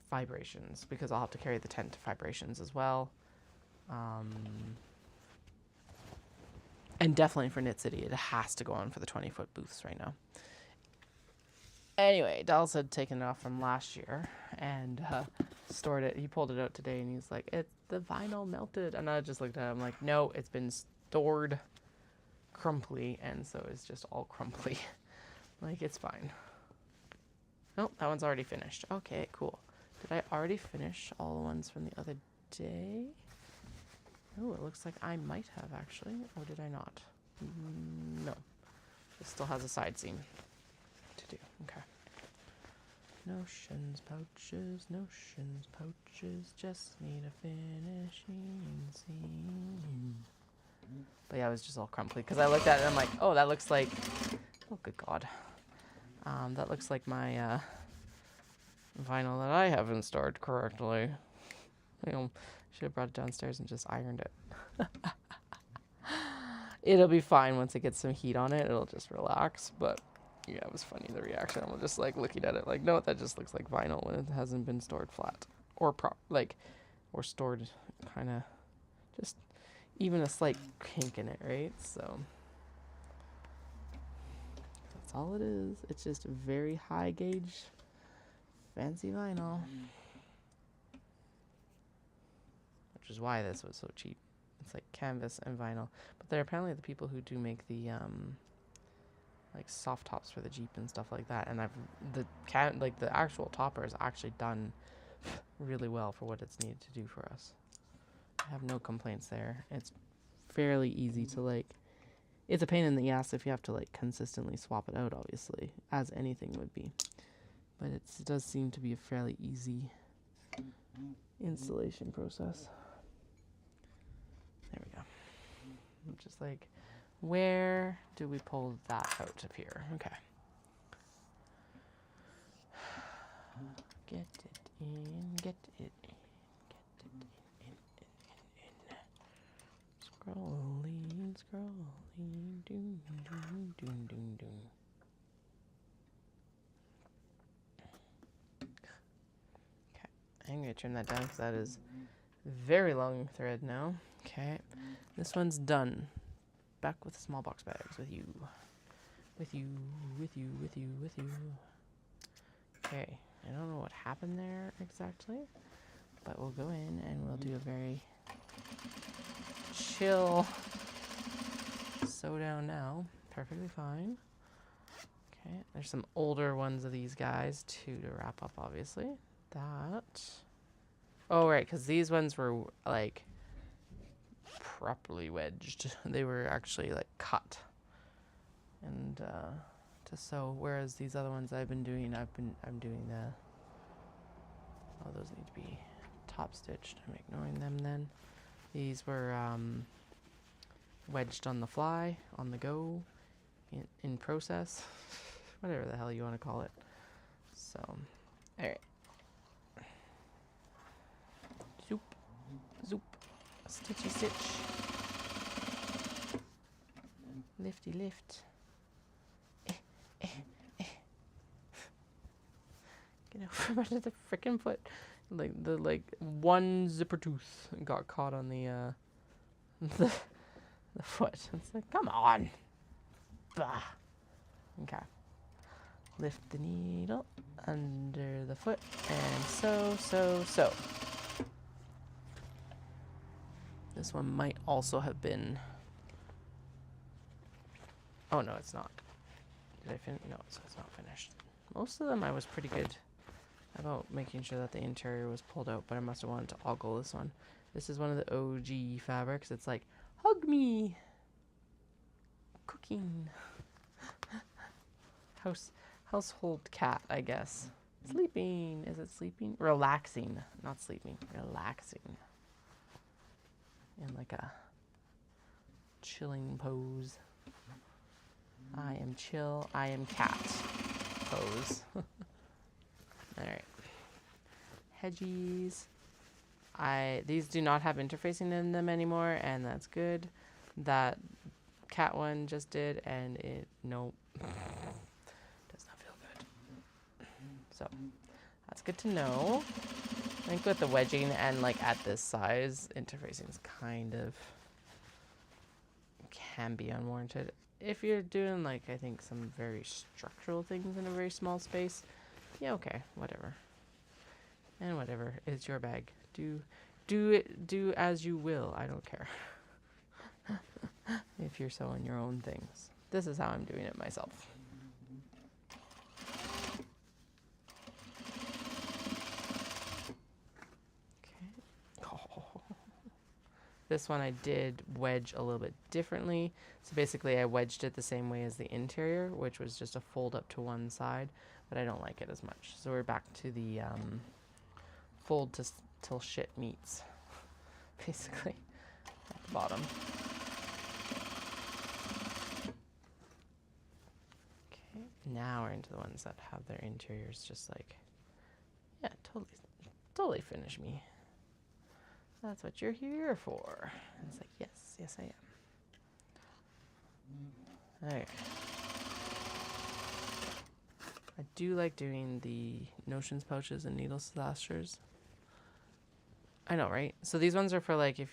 Vibrations, because I'll have to carry the tent to vibrations as well. And definitely for Knit City, it has to go on for the 20-foot booths right now. Anyway, Dallas had taken it off from last year and stored it. He pulled it out today and he's like, the vinyl melted. And I just looked at him like, no, it's been stored crumply. And so it's just all crumply. Like, it's fine. Oh, that one's already finished. Okay, cool. Did I already finish all the ones from the other day? Oh, it looks like I might have actually. Or did I not? No. It still has a side seam to do. Okay. Notions, pouches, just need a finishing seam. But yeah, it was just all crumply because I looked at it and I'm like, oh, that looks like, oh, good God. That looks like my vinyl that I haven't stored correctly. You know, should have brought it downstairs and just ironed it. It'll be fine once it gets some heat on it. It'll just relax. But yeah, it was funny, the reaction. I'm just like looking at it like, no, that just looks like vinyl when it hasn't been stored flat or or stored kind of just even a slight kink in it, right? So that's all it is. It's just very high gauge, fancy vinyl. Which is why this was so cheap. It's like canvas and vinyl. But they're apparently the people who do make the like soft tops for the Jeep and stuff like that. And the actual topper is actually done really well for what it's needed to do for us. I have no complaints there. It's fairly easy to like. It's a pain in the ass if you have to like consistently swap it out, obviously, as anything would be. But it does seem to be a fairly easy installation process. There we go. I'm just like, where do we pull that out of here? Okay. Get it in, get it in, get it in. Scrolling, doom, doom, doom, doom, doom. Okay, I'm going to trim that down because that is very long thread now. Okay, this one's done. Back with the small box bags with you. Okay, I don't know what happened there exactly, but we'll go in and we'll do a very chill sew down now. Perfectly fine. Okay, there's some older ones of these guys too to wrap up, obviously. That. Oh, right, because these ones were like properly wedged. They were actually like cut and to sew, whereas these other ones I'm doing the those need to be top stitched. I'm ignoring them then. These were wedged on the fly, on the go, in process, whatever the hell you want to call it. So all right, zoop, zoop, stitchy stitch. Lifty lift. Eh, eh, eh. Get over under the frickin' foot. Like the one zipper tooth got caught on the the foot. It's like, come on. Bah. Okay. Lift the needle under the foot and so. This one might also have been. Oh no, it's not. Did I finish? No, so it's not finished. Most of them I was pretty good about making sure that the interior was pulled out, but I must have wanted to ogle this one. This is one of the OG fabrics. It's like, hug me. Cooking. Household cat, I guess. Sleeping. Is it sleeping? Relaxing. Not sleeping. Relaxing. In like a chilling pose. I am chill. I am cat pose. Alright. Hedgies. These do not have interfacing in them anymore, and that's good. That cat one just did, and it, nope. Does not feel good. So, that's good to know. I think with the wedging and like at this size, interfacing is kind of, can be unwarranted. If you're doing like, I think some very structural things in a very small space, yeah, okay, whatever. And whatever, it's your bag. Do as you will. I don't care. If you're sewing your own things. This is how I'm doing it myself. Okay. Oh. This one I did wedge a little bit differently. So basically I wedged it the same way as the interior, which was just a fold up to one side, but I don't like it as much. So we're back to the fold till shit meets, basically, at the bottom. Okay, now we're into the ones that have their interiors just like, yeah, totally finish me. That's what you're here for. And it's like, yes I am. Alright. I do like doing the notions pouches and needle slashers. I know, right? So these ones are for like, I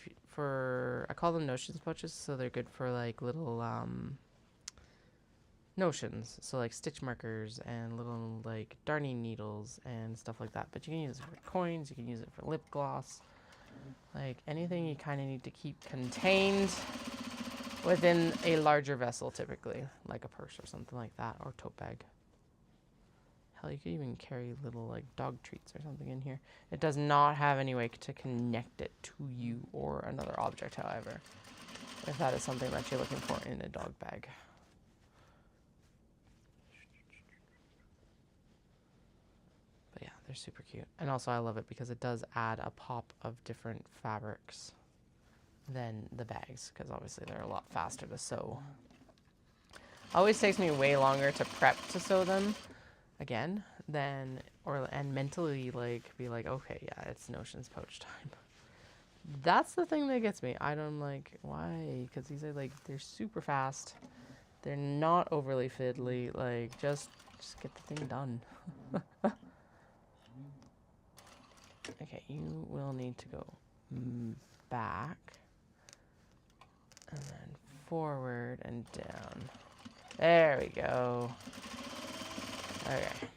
call them notions pouches, so they're good for like little notions. So like stitch markers and little like darning needles and stuff like that. But you can use it for coins, you can use it for lip gloss. Like anything you kind of need to keep contained within a larger vessel, typically, like a purse or something like that, or tote bag. Hell, you could even carry little like dog treats or something in here. It does not have any way to connect it to you or another object, however, if that is something that you're looking for in a dog bag. But yeah, they're super cute. And also I love it because it does add a pop of different fabrics than the bags, because obviously they're a lot faster to sew. Always takes me way longer to prep to sew them again and mentally like be like, okay, yeah, it's notions pouch time. That's the thing that gets me. I'm like, why? Because these are like, they're super fast, they're not overly fiddly, like just get the thing done. Okay, you will need to go back and then forward and down. There we go. Okay.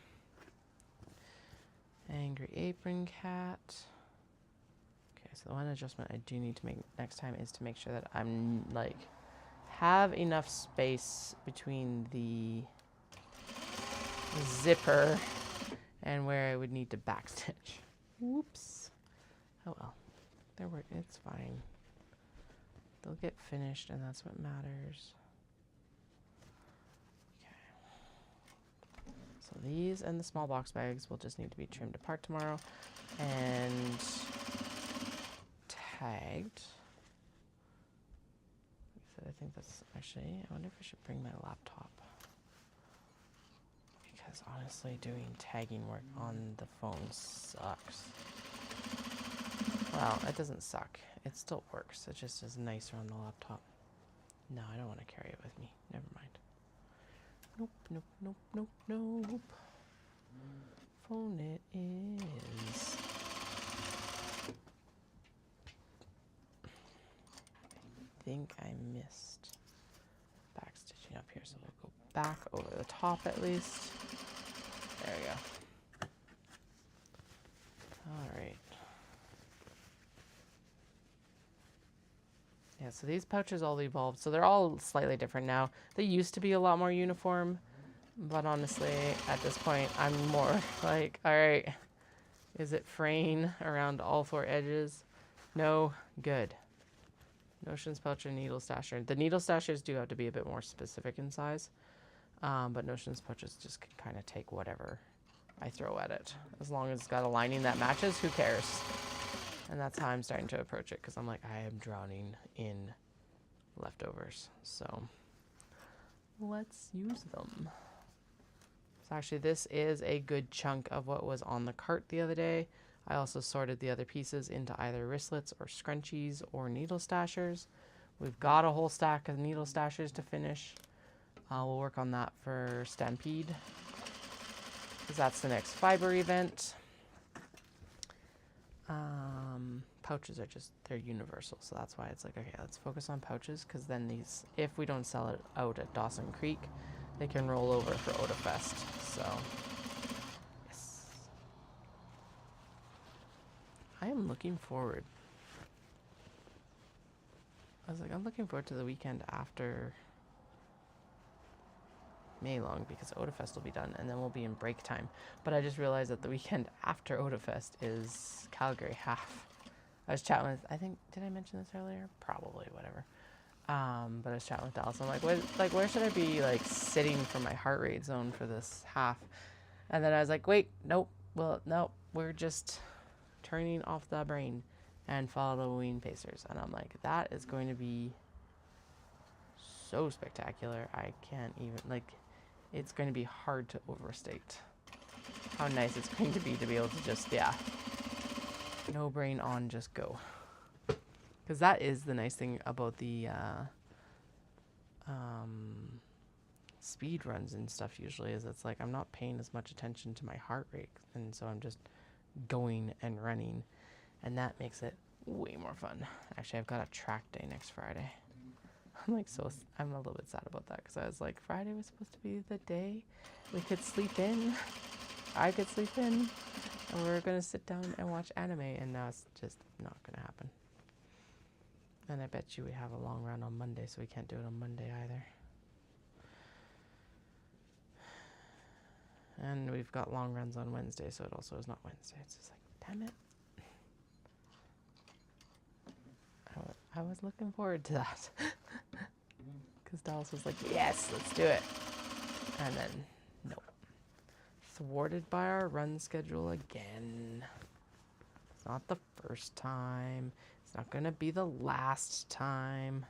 Angry apron cat. Okay, so the one adjustment I do need to make next time is to make sure that I'm like have enough space between the zipper and where I would need to backstitch. Whoops. Oh well. It's fine. They'll get finished and that's what matters. So these and the small box bags will just need to be trimmed apart tomorrow and tagged. So I think that's actually, I wonder if I should bring my laptop. Because honestly, doing tagging work on the phone sucks. Well, it doesn't suck. It still works. It just is nicer on the laptop. No, I don't want to carry it with me. Never mind. Nope, nope, nope, nope, nope. Phone it is. I think I missed backstitching up here, so we'll go back over the top at least. There we go. All right. Yeah, so these pouches all evolved. So they're all slightly different now. They used to be a lot more uniform, but honestly, at this point, I'm more like, all right, is it fraying around all 4 edges? No, good. Notions pouch and needle stasher. The needle stashers do have to be a bit more specific in size, but Notions pouches just can kind of take whatever I throw at it. As long as it's got a lining that matches, who cares? And that's how I'm starting to approach it, because I'm like, I am drowning in leftovers. So let's use them. So actually, this is a good chunk of what was on the cart the other day. I also sorted the other pieces into either wristlets or scrunchies or needle stashers. We've got a whole stack of needle stashers to finish. We'll work on that for Stampede, because that's the next fiber event. Pouches are just, they're universal, so that's why it's like, okay, let's focus on pouches, because then these, if we don't sell it out at Dawson Creek, they can roll over for OdaFest. So yes, I am looking forward. I was like, I'm looking forward to the weekend after May long, because OdaFest will be done and then we'll be in break time. But I just realized that the weekend after OdaFest is Calgary half. I was chatting with, I think, did I mention this earlier? Probably, whatever. But I was chatting with Dallas. I'm like, where should I be like sitting for my heart rate zone for this half? And then I was like, wait, nope. Well, nope. We're just turning off the brain and following pacers. And I'm like, that is going to be so spectacular. I can't even, like, it's going to be hard to overstate how nice it's going to be able to just, yeah, no brain on, just go. Because that is the nice thing about the speed runs and stuff usually, is it's like I'm not paying as much attention to my heart rate, and so I'm just going and running, and that makes it way more fun. Actually, I've got a track day next Friday. I'm like, so I'm a little bit sad about that, because I was like, Friday was supposed to be the day we could sleep in. I could sleep in, and we were going to sit down and watch anime, and now it's just not going to happen. And I bet you we have a long run on Monday, so we can't do it on Monday either. And we've got long runs on Wednesday, so it also is not Wednesday. It's just like, damn it. I was looking forward to that. Because Dallas was like, yes, let's do it. And then, nope. Thwarted by our run schedule again. It's not the first time. It's not going to be the last time.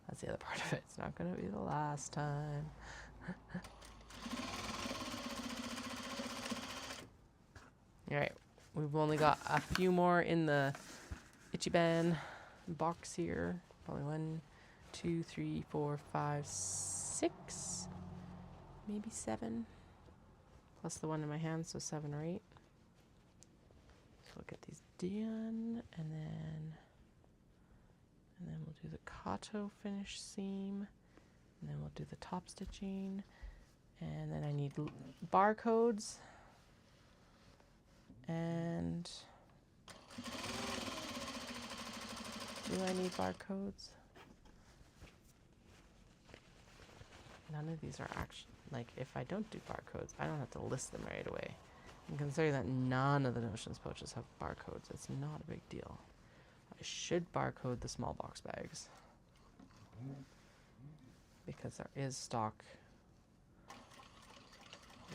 That's the other part of it. It's not going to be the last time. Alright, we've only got a few more in the Ichiban box here. Probably 1, 2, 3, 4, 5, 6, maybe 7. Plus the one in my hand, so 7 or 8. So we'll get these done, and then we'll do the Kato finish seam, and then we'll do the top stitching, and then I need barcodes, and do I need barcodes? None of these are actually, like, if I don't do barcodes, I don't have to list them right away. And considering that none of the Notions pouches have barcodes, it's not a big deal. I should barcode the small box bags, because there is stock.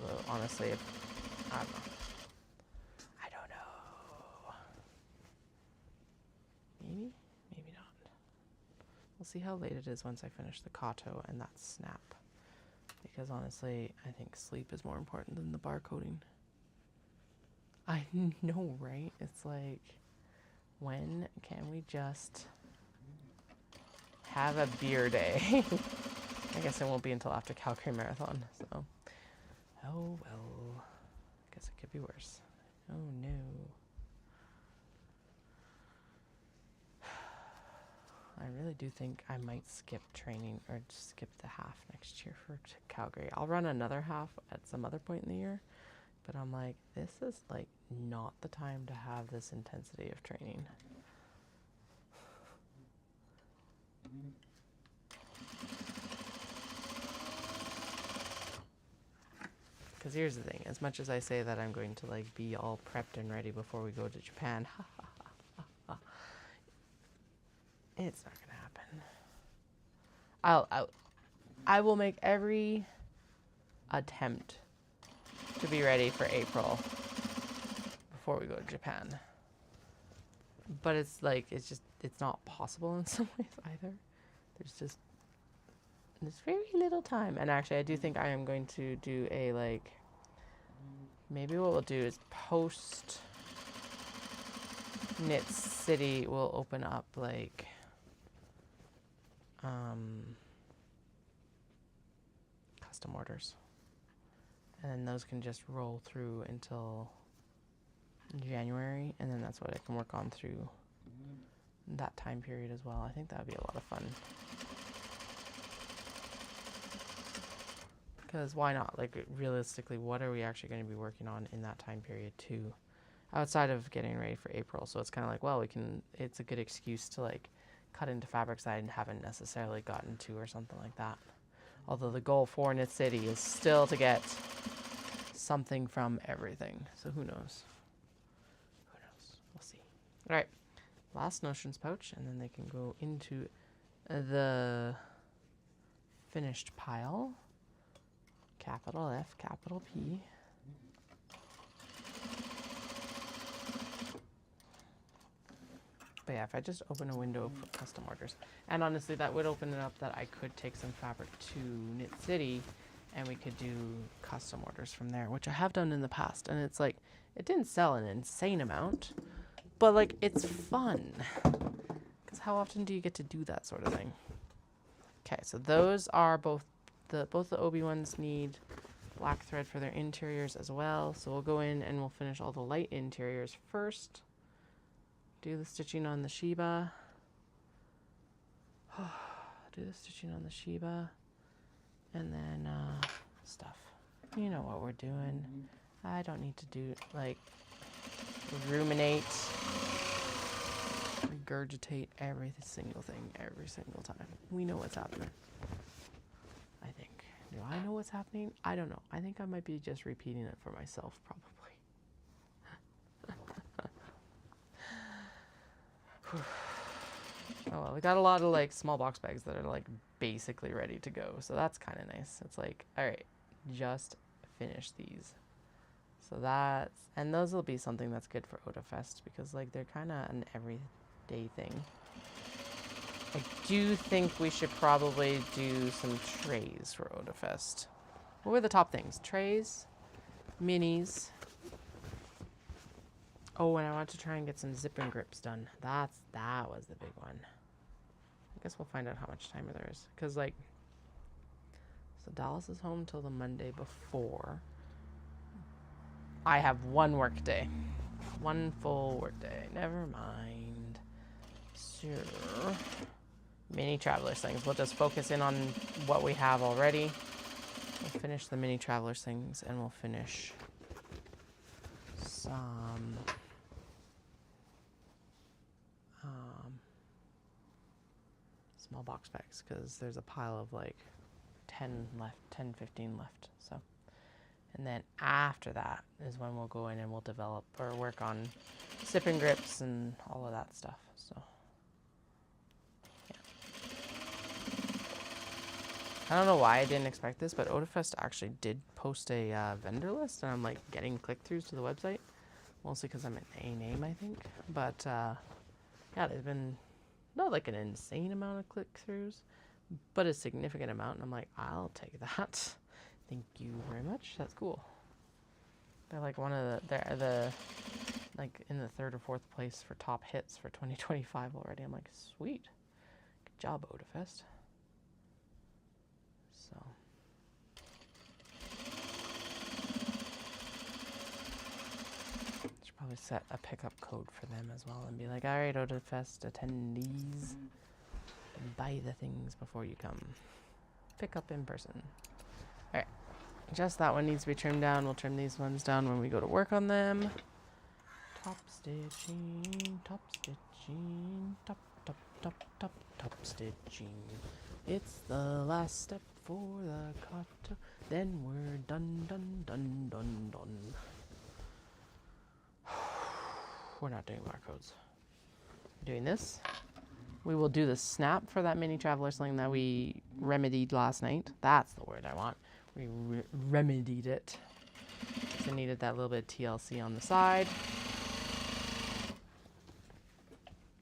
Although, honestly, I don't know. I don't know. Maybe? Maybe not. We'll see how late it is once I finish the Kato and that snap. Because honestly, I think sleep is more important than the barcoding. I know, right? It's like, when can we just have a beer day. I guess it won't be until after Calgary Marathon, so. Oh, well. Guess it could be worse. Oh, no. I really do think I might skip training or skip the half next year for Calgary. I'll run another half at some other point in the year, but I'm like, this is like not the time to have this intensity of training. Because here's the thing, as much as I say that I'm going to like be all prepped and ready before we go to Japan, it's not gonna happen. I will make every attempt to be ready for April before we go to Japan. But it's like, it's not possible in some ways either. There's very little time. And actually, I do think I am going to do a, like, maybe what we'll do is post Knit City, we'll open up, like, custom orders. And then those can just roll through until January, and then that's what I can work on through that time period as well. I think that would be a lot of fun. Because why not? Like, realistically, what are we actually going to be working on in that time period too? Outside of getting ready for April. So it's kind of like, well, it's a good excuse to like cut into fabrics I haven't necessarily gotten to or something like that. Although the goal for Knit City is still to get something from everything. So who knows? Who knows? We'll see. All right. Last notions pouch, and then they can go into the finished pile. Capital F, capital P. But yeah, if I just open a window for custom orders, and honestly, that would open it up that I could take some fabric to Knit City, and we could do custom orders from there, which I have done in the past. And it's like, it didn't sell an insane amount, but like, it's fun. Because how often do you get to do that sort of thing? Okay, so those are both the Obi ones need black thread for their interiors as well. So we'll go in and we'll finish all the light interiors first. Do the stitching on the Sheba. Do the stitching on the Sheba. And then stuff. You know what we're doing. I don't need to do, like, ruminate, regurgitate every single thing every single time. We know what's happening. I think. Do I know what's happening? I don't know. I think I might be just repeating it for myself, probably. Oh well, we got a lot of like small box bags that are like basically ready to go, so that's kind of nice. It's like, all right, just finish these. So that's, and those will be something that's good for OdaFest because like they're kind of an everyday thing. I do think we should probably do some trays for OdaFest. What were the top things? Trays, minis. Oh, and I want to try and get some zip and grips done. That was the big one. I guess we'll find out how much time there is. Because, like, so Dallas is home till the Monday before. I have one work day. One full work day. Never mind. Sure. Mini Travelers things. We'll just focus in on what we have already. We'll finish the Mini Travelers things, and we'll finish some small box bags because there's a pile of like 10 left, 10, 15 left. So, and then after that is when we'll go in and we'll develop or work on sip and grips and all of that stuff. So, yeah. I don't know why I didn't expect this, but OdaFest actually did post a vendor list, and I'm like getting click-throughs to the website, mostly because I'm an A name, I think. But yeah, there's been not like an insane amount of click-throughs, but a significant amount, and I'm like, I'll take that. Thank you very much. That's cool. They're like one of the like in the 3rd or 4th place for top hits for 2025 already. I'm like, sweet. Good job, Odafest. So. Should probably set a pickup code for them as well and be like, all right, Odafest attendees, buy the things before you come. Pick up in person. All right. Just that one needs to be trimmed down. We'll trim these ones down when we go to work on them. Top stitching, top stitching, top stitching. It's the last step for the Kato. Then we're done. We're not doing barcodes. We're doing this. We will do the snap for that mini traveler sling that we remedied last night. That's the word I want. We remedied it. So needed that little bit of TLC on the side.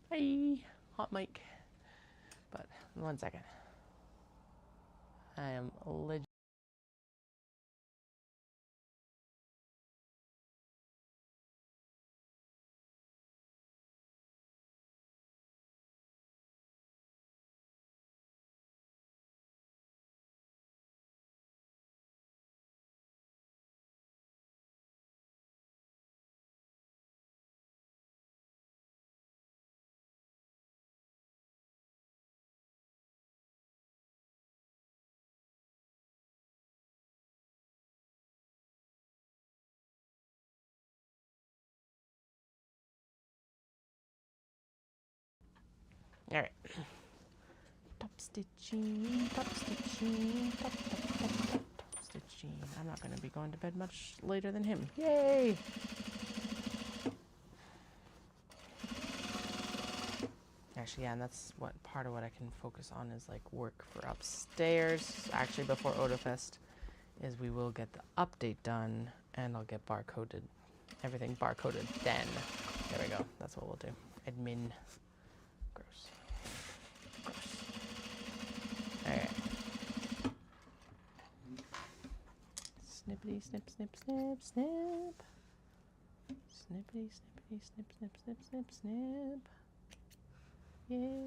Hey, hot mic. But 1 second. I am legit. All right. Top stitching, top stitching, top stitching. I'm not going to be going to bed much later than him. Yay! Actually, yeah, and that's what part of what I can focus on is like work for upstairs. Actually, before Odafest, is we will get the update done and I'll get barcoded, everything barcoded then. There we go. That's what we'll do. Admin. Gross. Alright. Snippity, snip, snip, snip, snip. Snippity, snippity, snip, snip, snip, snip, snip. Yeah,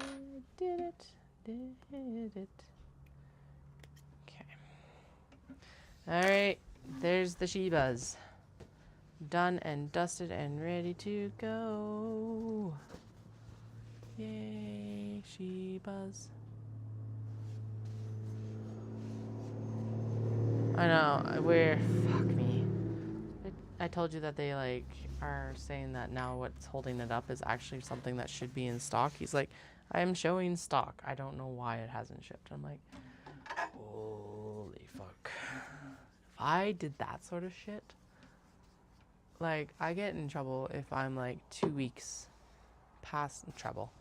did it. Okay. Alright, there's the Shibas. Done and dusted and ready to go. Yay, Shibas. I know, fuck me. I told you that they like are saying that now what's holding it up is actually something that should be in stock. He's like, I am showing stock. I don't know why it hasn't shipped. I'm like, holy fuck. If I did that sort of shit, like, I get in trouble if I'm like 2 weeks past trouble.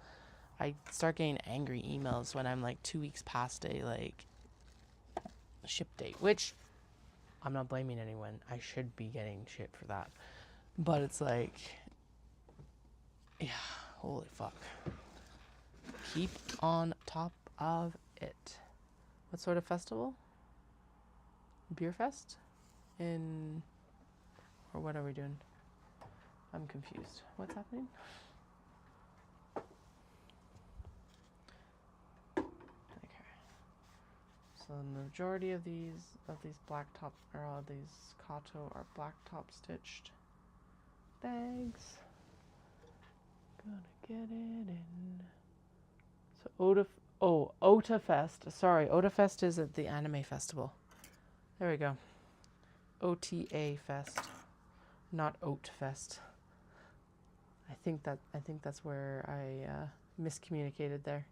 I start getting angry emails when I'm like 2 weeks past a like ship date, which I'm not blaming anyone. I should be getting shit for that. But it's like, yeah, holy fuck. Keep on top of it. What sort of festival? Beer fest? Or what are we doing? I'm confused. What's happening? Okay. So the majority of these black top, or all these Kato are black top stitched bags. Gonna get it in. So Otafest. Sorry, Otafest is at the anime festival. There we go. OTA Fest, not Oat Fest. I think that's where I miscommunicated there.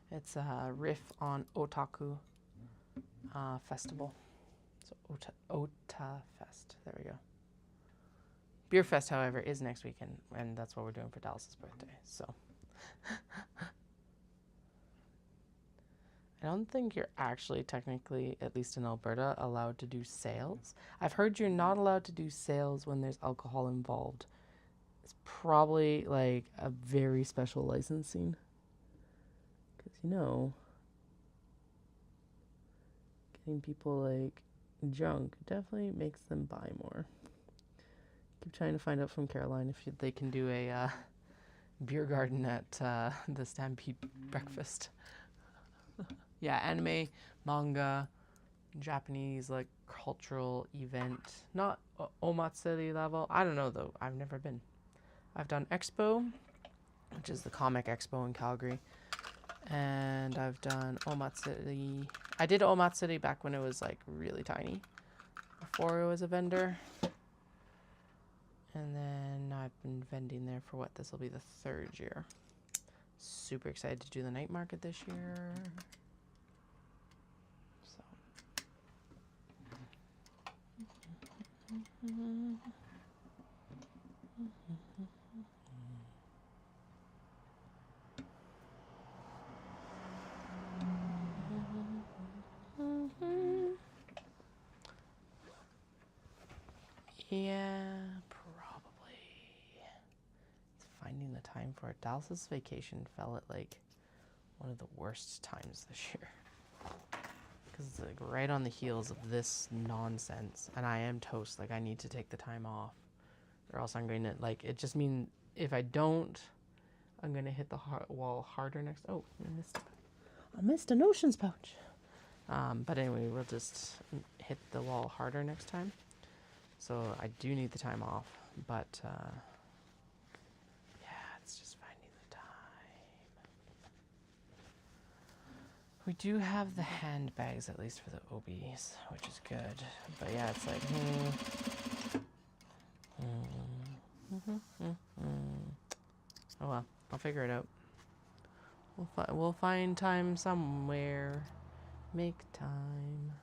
It's a riff on Otaku festival. So Ota Fest. There we go. Beer Fest, however, is next weekend, and that's what we're doing for Dallas's birthday. So I don't think you're actually technically, at least in Alberta, allowed to do sales. I've heard you're not allowed to do sales when there's alcohol involved. It's probably like a very special licensing. Because, you know, getting people like drunk definitely makes them buy more. Keep trying to find out from Caroline if they can do a beer garden at the Stampede breakfast. Yeah, anime, manga, Japanese like cultural event, not omatsuri level. I don't know though. I've never been. I've done Expo, which is the comic expo in Calgary, and I've done omatsuri. I did omatsuri back when it was like really tiny, before it was a vendor. And then I've been vending there for what? This will be the 3rd year. Super excited to do the night market this year. So. Yeah, probably. Finding the time for it. Dallas's vacation fell at like one of the worst times this year. Because it's like right on the heels of this nonsense. And I am toast. Like I need to take the time off. Or else I'm going to, like, it just means if I don't, I'm going to hit the wall harder next. Oh, I missed an oceans pouch. But anyway, we'll just hit the wall harder next time. So I do need the time off, but yeah, it's just finding the time. We do have the handbags, at least for the OBs, which is good. But yeah, it's like, oh well, I'll figure it out. We'll find time somewhere. Make time.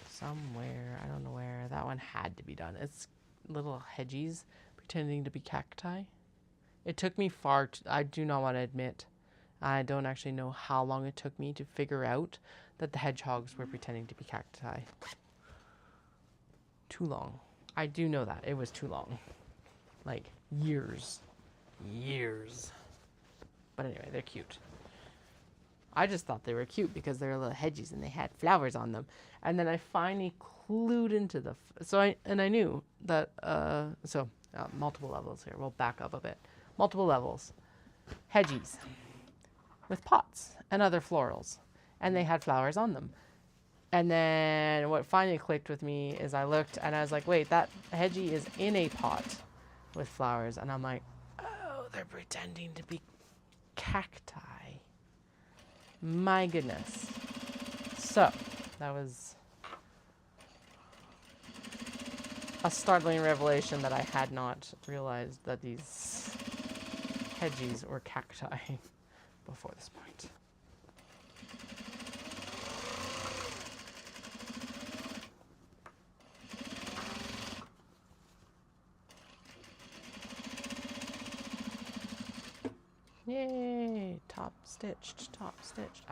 Somewhere, I don't know where. That one had to be done. It's little hedgies pretending to be cacti. It took me I do not want to admit, I don't actually know how long it took me to figure out that the hedgehogs were pretending to be cacti. Too long. I do know that. It was too long. Like, years. Years. But anyway, they're cute. I just thought they were cute because they're little hedgies and they had flowers on them. And then I finally clued into I knew that, multiple levels here. We'll back up a bit. Multiple levels. Hedgies. With pots and other florals. And they had flowers on them. And then what finally clicked with me is I looked and I was like, wait, that hedgie is in a pot with flowers. And I'm like, oh, they're pretending to be cacti. My goodness. So, that was a startling revelation that I had not realized that these hedgies were cacti before this point. Yay! Top stitched, top stitched.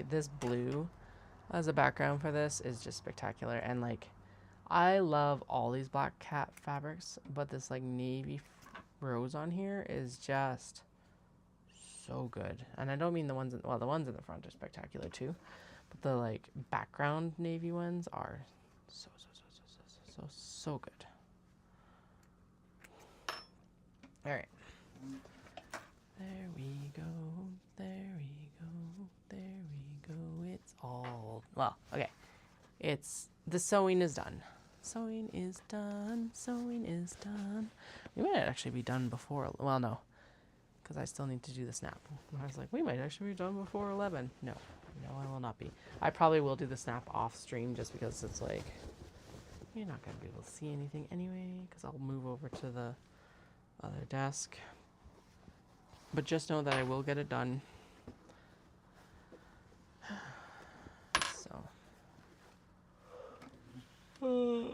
This blue as a background for this is just spectacular. And like, I love all these black cat fabrics, but this like navy rose on here is just so good. And I don't mean the ones, the ones in the front are spectacular too, but the like background navy ones are so good. All right. There we go, there we go, there we go, it's all, well, okay, the sewing is done. Sewing is done, sewing is done. We might actually be done before, well, no, because I still need to do the snap. I was like, we might actually be done before 11. No, I will not be. I probably will do the snap off stream just because it's like, you're not going to be able to see anything anyway, because I'll move over to the other desk. But just know that I will get it done. So. Oh,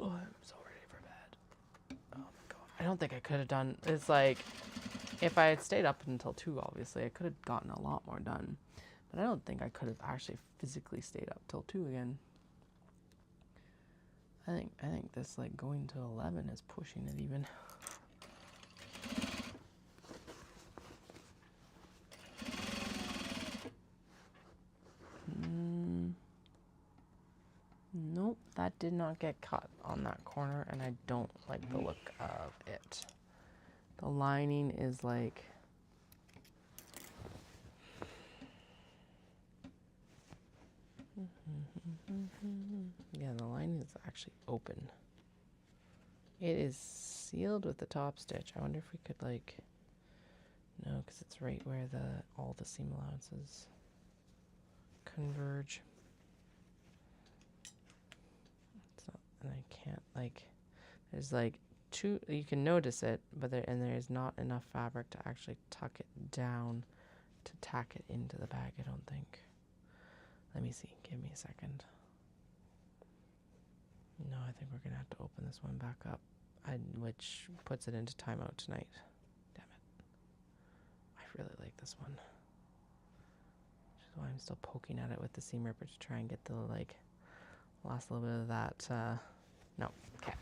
I'm so ready for bed. Oh my god. I don't think I could have done. It's like, if I had stayed up until 2, obviously, I could have gotten a lot more done. But I don't think I could have actually physically stayed up till 2 again. I think this, like, going to 11 is pushing it even. Nope, that did not get cut on that corner, and I don't like the look of it. The lining is like... Yeah, the lining is actually open. It is sealed with the top stitch. I wonder if we could like... No, because it's right where all the seam allowances converge. And I can't like... There's like two... You can notice it, but there is not enough fabric to actually tuck it down to tack it into the bag, I don't think. Let me see. Give me a second. No, I think we're going to have to open this one back up, which puts it into timeout tonight. Damn it. I really like this one. Which is why I'm still poking at it with the seam ripper to try and get the, like, last little bit of that. No. Okay.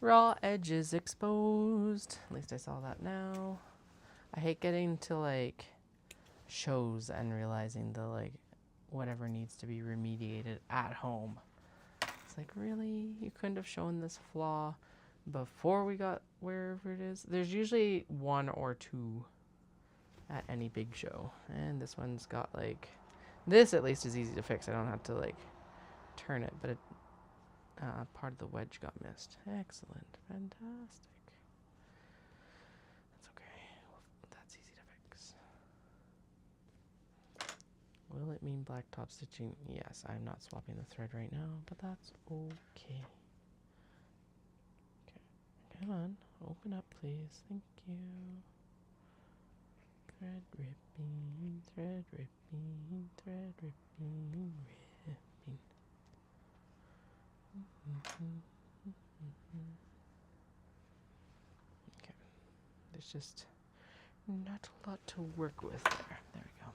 Raw edges exposed. At least I saw that now. I hate getting to, like, shows and realizing the, like, whatever needs to be remediated at home. It's like, really? You couldn't have shown this flaw before we got wherever it is? There's usually one or two at any big show. And this one's got like... This at least is easy to fix. I don't have to like turn it, but it, part of the wedge got missed. Excellent. Fantastic. That's okay. That's easy to fix. Will it mean black top stitching? Yes, I'm not swapping the thread right now, but that's okay. Okay, come on, open up please, thank you. Thread ripping, thread ripping, thread ripping, ripping. Okay, there's just not a lot to work with there. There we go.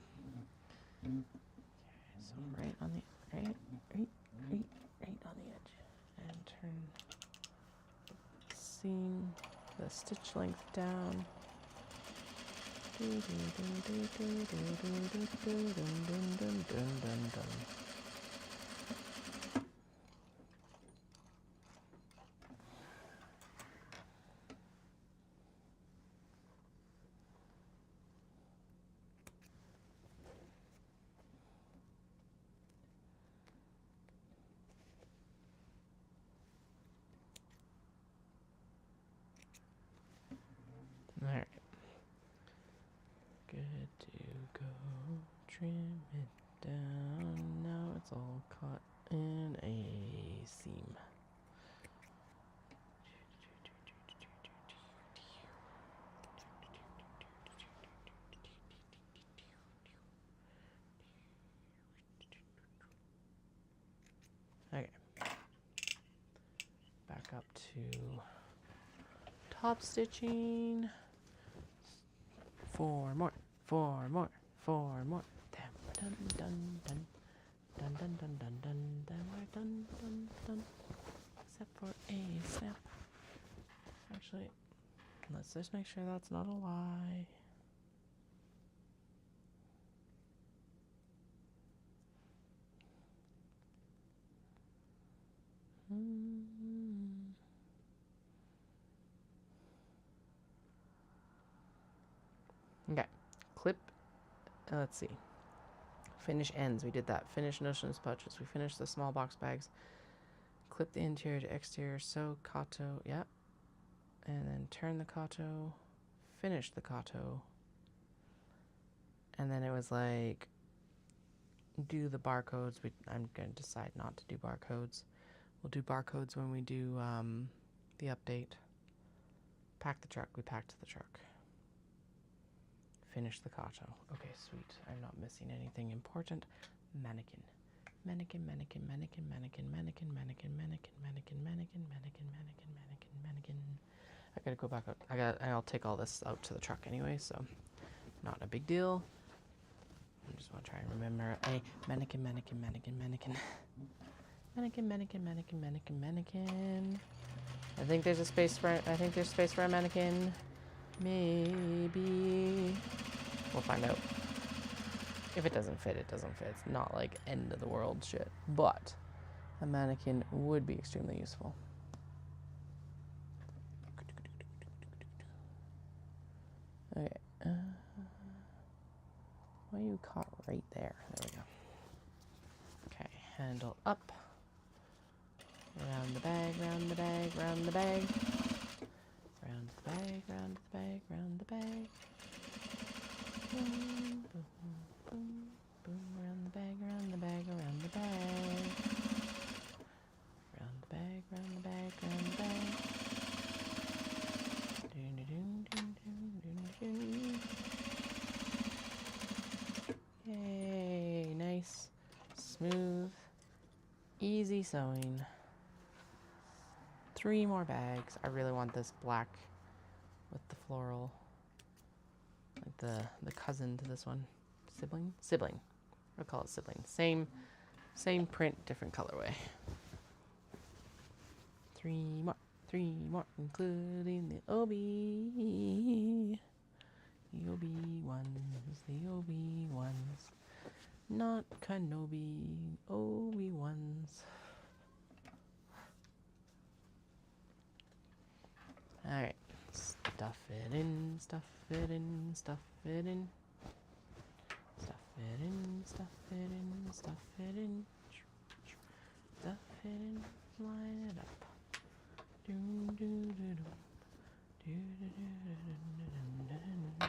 Okay, so right on the right on the edge, and turn the seam, the stitch length down. Alright. Good to go. Trim it down. Now it's all caught in a seam. Okay. Back up to top stitching. Four more. Dun dun dun dun dun dun dun dun dun. Then we're dun. Except for a snap. Actually, let's just make sure that's not a lie. Okay, clip, let's see, finish ends, we did that, finish notions pouches, we finished the small box bags, clip the interior to exterior, sew Kato, yeah, and then turn the Kato, finish the Kato, and then it was like, do the barcodes. I'm going to decide not to do barcodes. We'll do barcodes when we do the update. Pack the truck, we packed the truck. Finish the Kato. Okay, sweet. I'm not missing anything important. Mannequin. Mannequin. I gotta go back up. I'll take all this out to the truck anyway, so not a big deal. I just want to try and remember a mannequin. I think there's space for a mannequin. Maybe. We'll find out. If it doesn't fit, it doesn't fit. It's not like end of the world shit. But a mannequin would be extremely useful. Okay. Why are you caught right there? There we go. Okay, handle up. Round the bag, round the bag, round the bag. Round the bag, round the bag, round the bag. Boom, boom, boom, boom. Round the bag, round the bag, around the bag. Round the bag, round the bag, round the bag. Doon, doon, doon, doon, doon, doon. Yay, nice, smooth, easy sewing. 3 more bags. I really want this black with the floral, like the cousin to this one. Sibling. I'll call it sibling. Same print, different colorway. 3 more, including the Obi. The Obi-Wans. Not Kenobi, Obi-Wans. Alright. Stuff it in, stuff it in, stuff it in. Stuff it in, stuff it in, stuff it in. Stuff it in, line it up. Doom, doo, doo, doo. Doo, doo, doo, doo, doo, doo, doo, doo.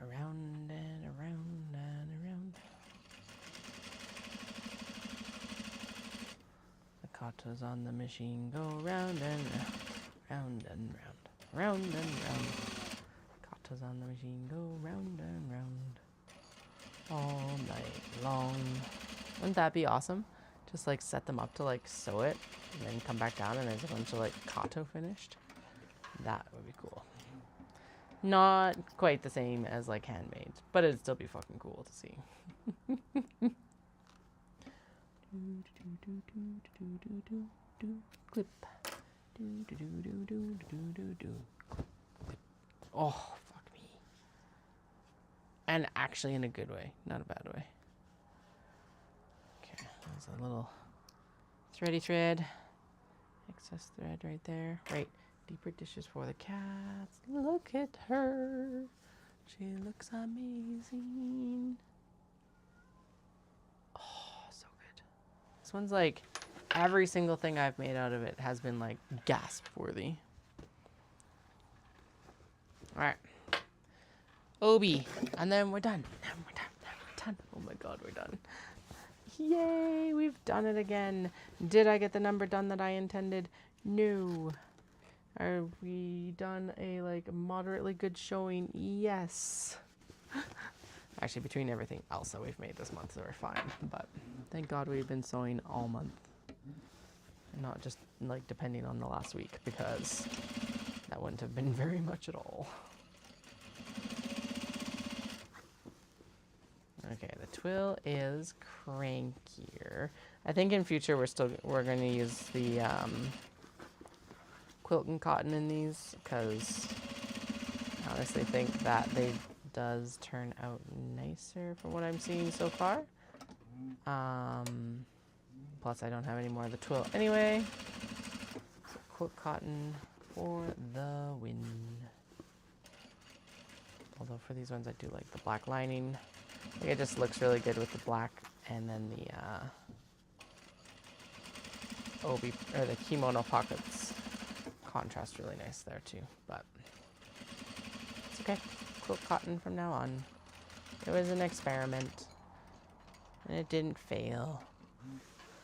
Around and around and around. The katas on the machine go round and round, round and round, round and round. Katas on the machine go round and round all night long. Wouldn't that be awesome? Just like set them up to like sew it and then come back down and there's a bunch of like kato finished. That would be cool. Not quite the same as like handmade, but it'd still be fucking cool to see. Clip. Oh, fuck me. And actually in a good way, not a bad way. Okay, there's a little thready thread. Excess thread right there. Right. Deeper dishes for the cats. Look at her. She looks amazing. Oh, so good. This one's like, every single thing I've made out of it has been like gasp worthy. All right. Obi. And then we're done. Then we're done. Then we're done. Oh my God, we're done. Yay, we've done it again. Did I get the number done that I intended? No. Are we done a like moderately good showing? Yes. Actually, between everything else that we've made this month, we're fine. But thank God we've been sewing all month. And not just like depending on the last week, because that wouldn't have been very much at all. Okay, the twill is crankier. I think in future we're going to use the quilt and cotton in these, because I honestly think that they does turn out nicer from what I'm seeing so far. Plus I don't have any more of the twill anyway. So quilt cotton for the win. Although for these ones I do like the black lining. I think it just looks really good with the black, and then the obi or the kimono pockets contrast really nice there too. But it's okay. Quilt cotton from now on. It was an experiment and it didn't fail,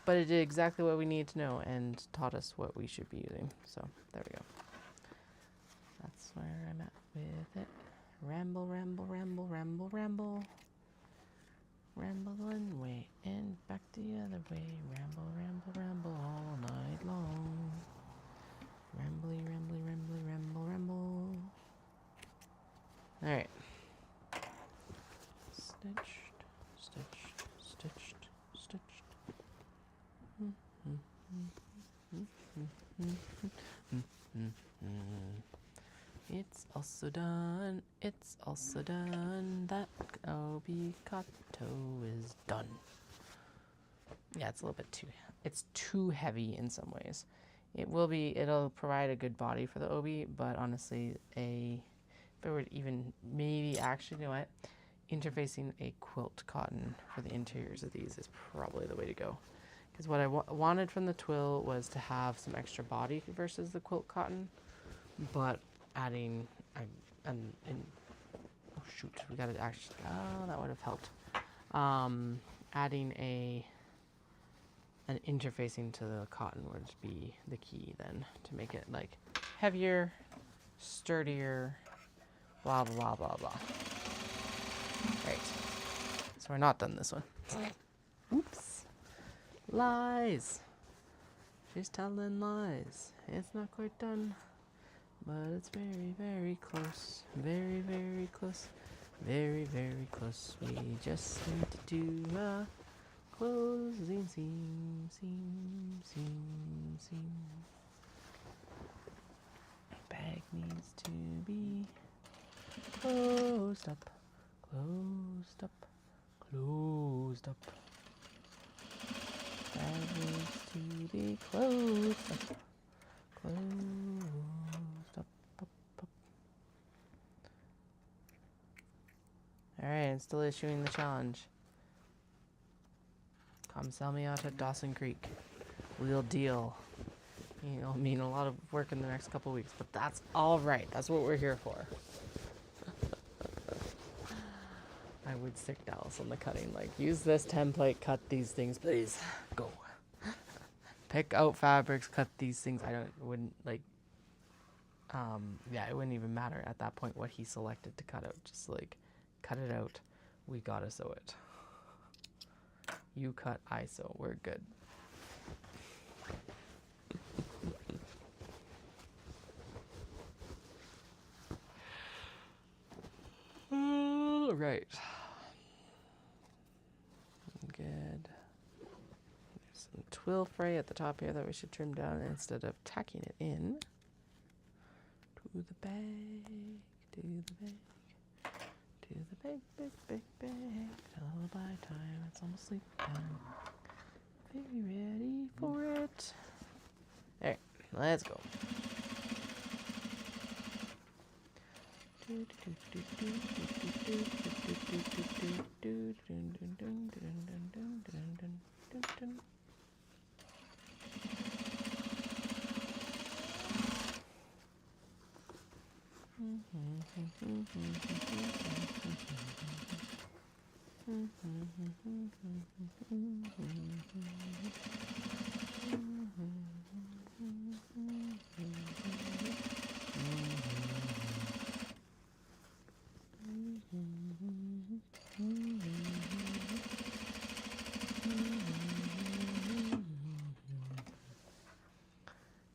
but it did exactly what we needed to know and taught us what we should be using. So there we go. That's where I'm at with it. Ramble, ramble, ramble, ramble, ramble. Ramble one way and back the other way. Ramble, ramble, ramble all night long. Rambly, rambly, rambly, ramble, ramble. Alright. Stitched, stitched, stitched, stitched. It's also done. It's also done. That Obi Kato is done. Yeah, it's a little bit too. It's too heavy in some ways. It'll provide a good body for the obi, but honestly, if it were even maybe actually, you know what? Interfacing a quilt cotton for the interiors of these is probably the way to go. Because what I wanted from the twill was to have some extra body versus the quilt cotton, but adding, oh shoot, we gotta actually, that would have helped. Adding an interfacing to the cotton would be the key then to make it like heavier, sturdier, blah, blah, blah, blah. Right. So we're not done this one. Oops. Lies. She's telling lies. It's not quite done, but it's very, very close. Very, very close. Very, very close. We just need to do a closing seam, seam, seam, seam. Bag needs to be closed up, closed up, closed up. Bag needs to be closed up, closed up, up, up. Alright, I'm still issuing the challenge. Come sell me out at Dawson Creek. We'll deal. It'll mean a lot of work in the next couple weeks, but that's all right. That's what we're here for. I would stick Dallas on the cutting. Like, use this template, cut these things, please. Go. Pick out fabrics, cut these things. It wouldn't even matter at that point what he selected to cut out. Just like, cut it out. We gotta sew it. You cut, I sew. We're good. All right. Good. There's some twill fray at the top here that we should trim down instead of tacking it in. To the bag, to the bag, to the bag, bag, bag, bag. Lullaby time. It's almost sleep time. Very ready for it. All right, let's go.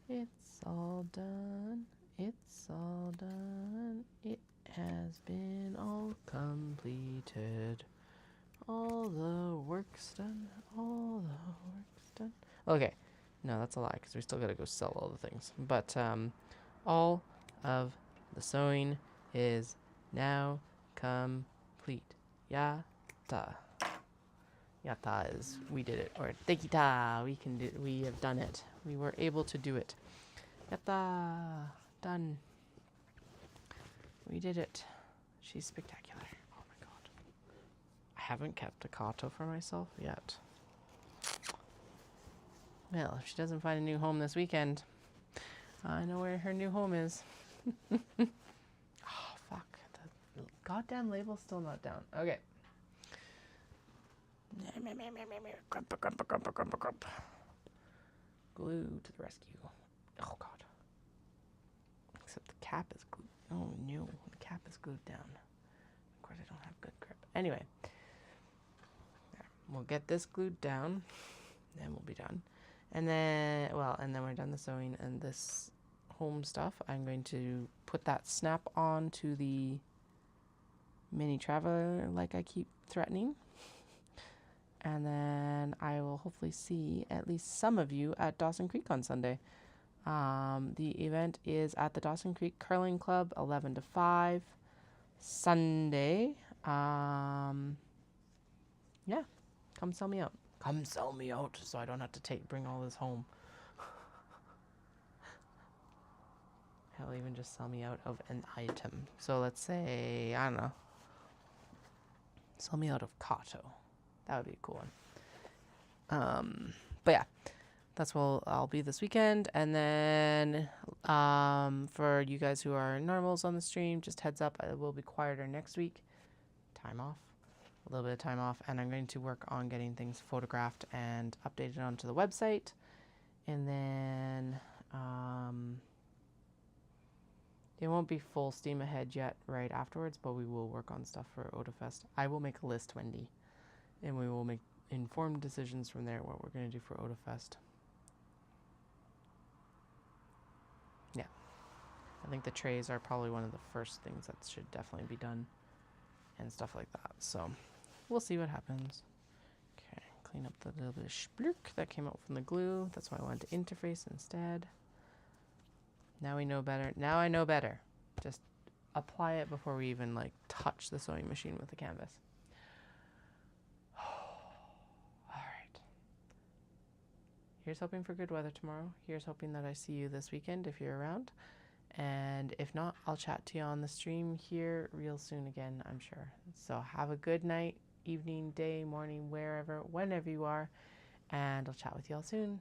It's all done. It's all done. It has been all completed. All the work's done. All the work's done. Okay. No, that's a lie because we still got to go sell all the things. But all of the sewing is now complete. Yatta. Yatta is we did it. Or tekita. We have done it. We were able to do it. Yatta. Done. We did it. She's spectacular. Oh my god. I haven't kept a Kato for myself yet. Well, if she doesn't find a new home this weekend, I know where her new home is. Oh, fuck. The goddamn label's still not down. Okay. Glue to the rescue. Oh, God. Except the cap is glued. Oh, no. The cap is glued down. Of course, I don't have good grip. Anyway. There. We'll get this glued down. Then we'll be done. And then, and then we're done the sewing and this home stuff. I'm going to put that snap on to the mini traveler like I keep threatening. And then I will hopefully see at least some of you at Dawson Creek on Sunday. The event is at the Dawson Creek Curling Club, 11 to 5, Sunday. Yeah, come sell me out. Come sell me out so I don't have to bring all this home. Hell, even just sell me out of an item. So let's say, I don't know, sell me out of Kato. That would be a cool one. But yeah, that's where I'll be this weekend. And then for you guys who are normals on the stream, just heads up, I will be quieter next week. Time off. A little bit of time off. And I'm going to work on getting things photographed and updated onto the website. And then it won't be full steam ahead yet right afterwards, but we will work on stuff for OdaFest. I will make a list, Wendy, and we will make informed decisions from there what we're going to do for OdaFest. Yeah. I think the trays are probably one of the first things that should definitely be done and stuff like that. So we'll see what happens. Okay, clean up the little bit of splurk that came out from the glue. That's why I wanted to interface instead. Now we know better. Now I know better. Just apply it before we even like touch the sewing machine with the canvas. All right. Here's hoping for good weather tomorrow. Here's hoping that I see you this weekend if you're around. And if not, I'll chat to you on the stream here real soon again, I'm sure. So have a good night, evening, day, morning, wherever, whenever you are. And I'll chat with you all soon.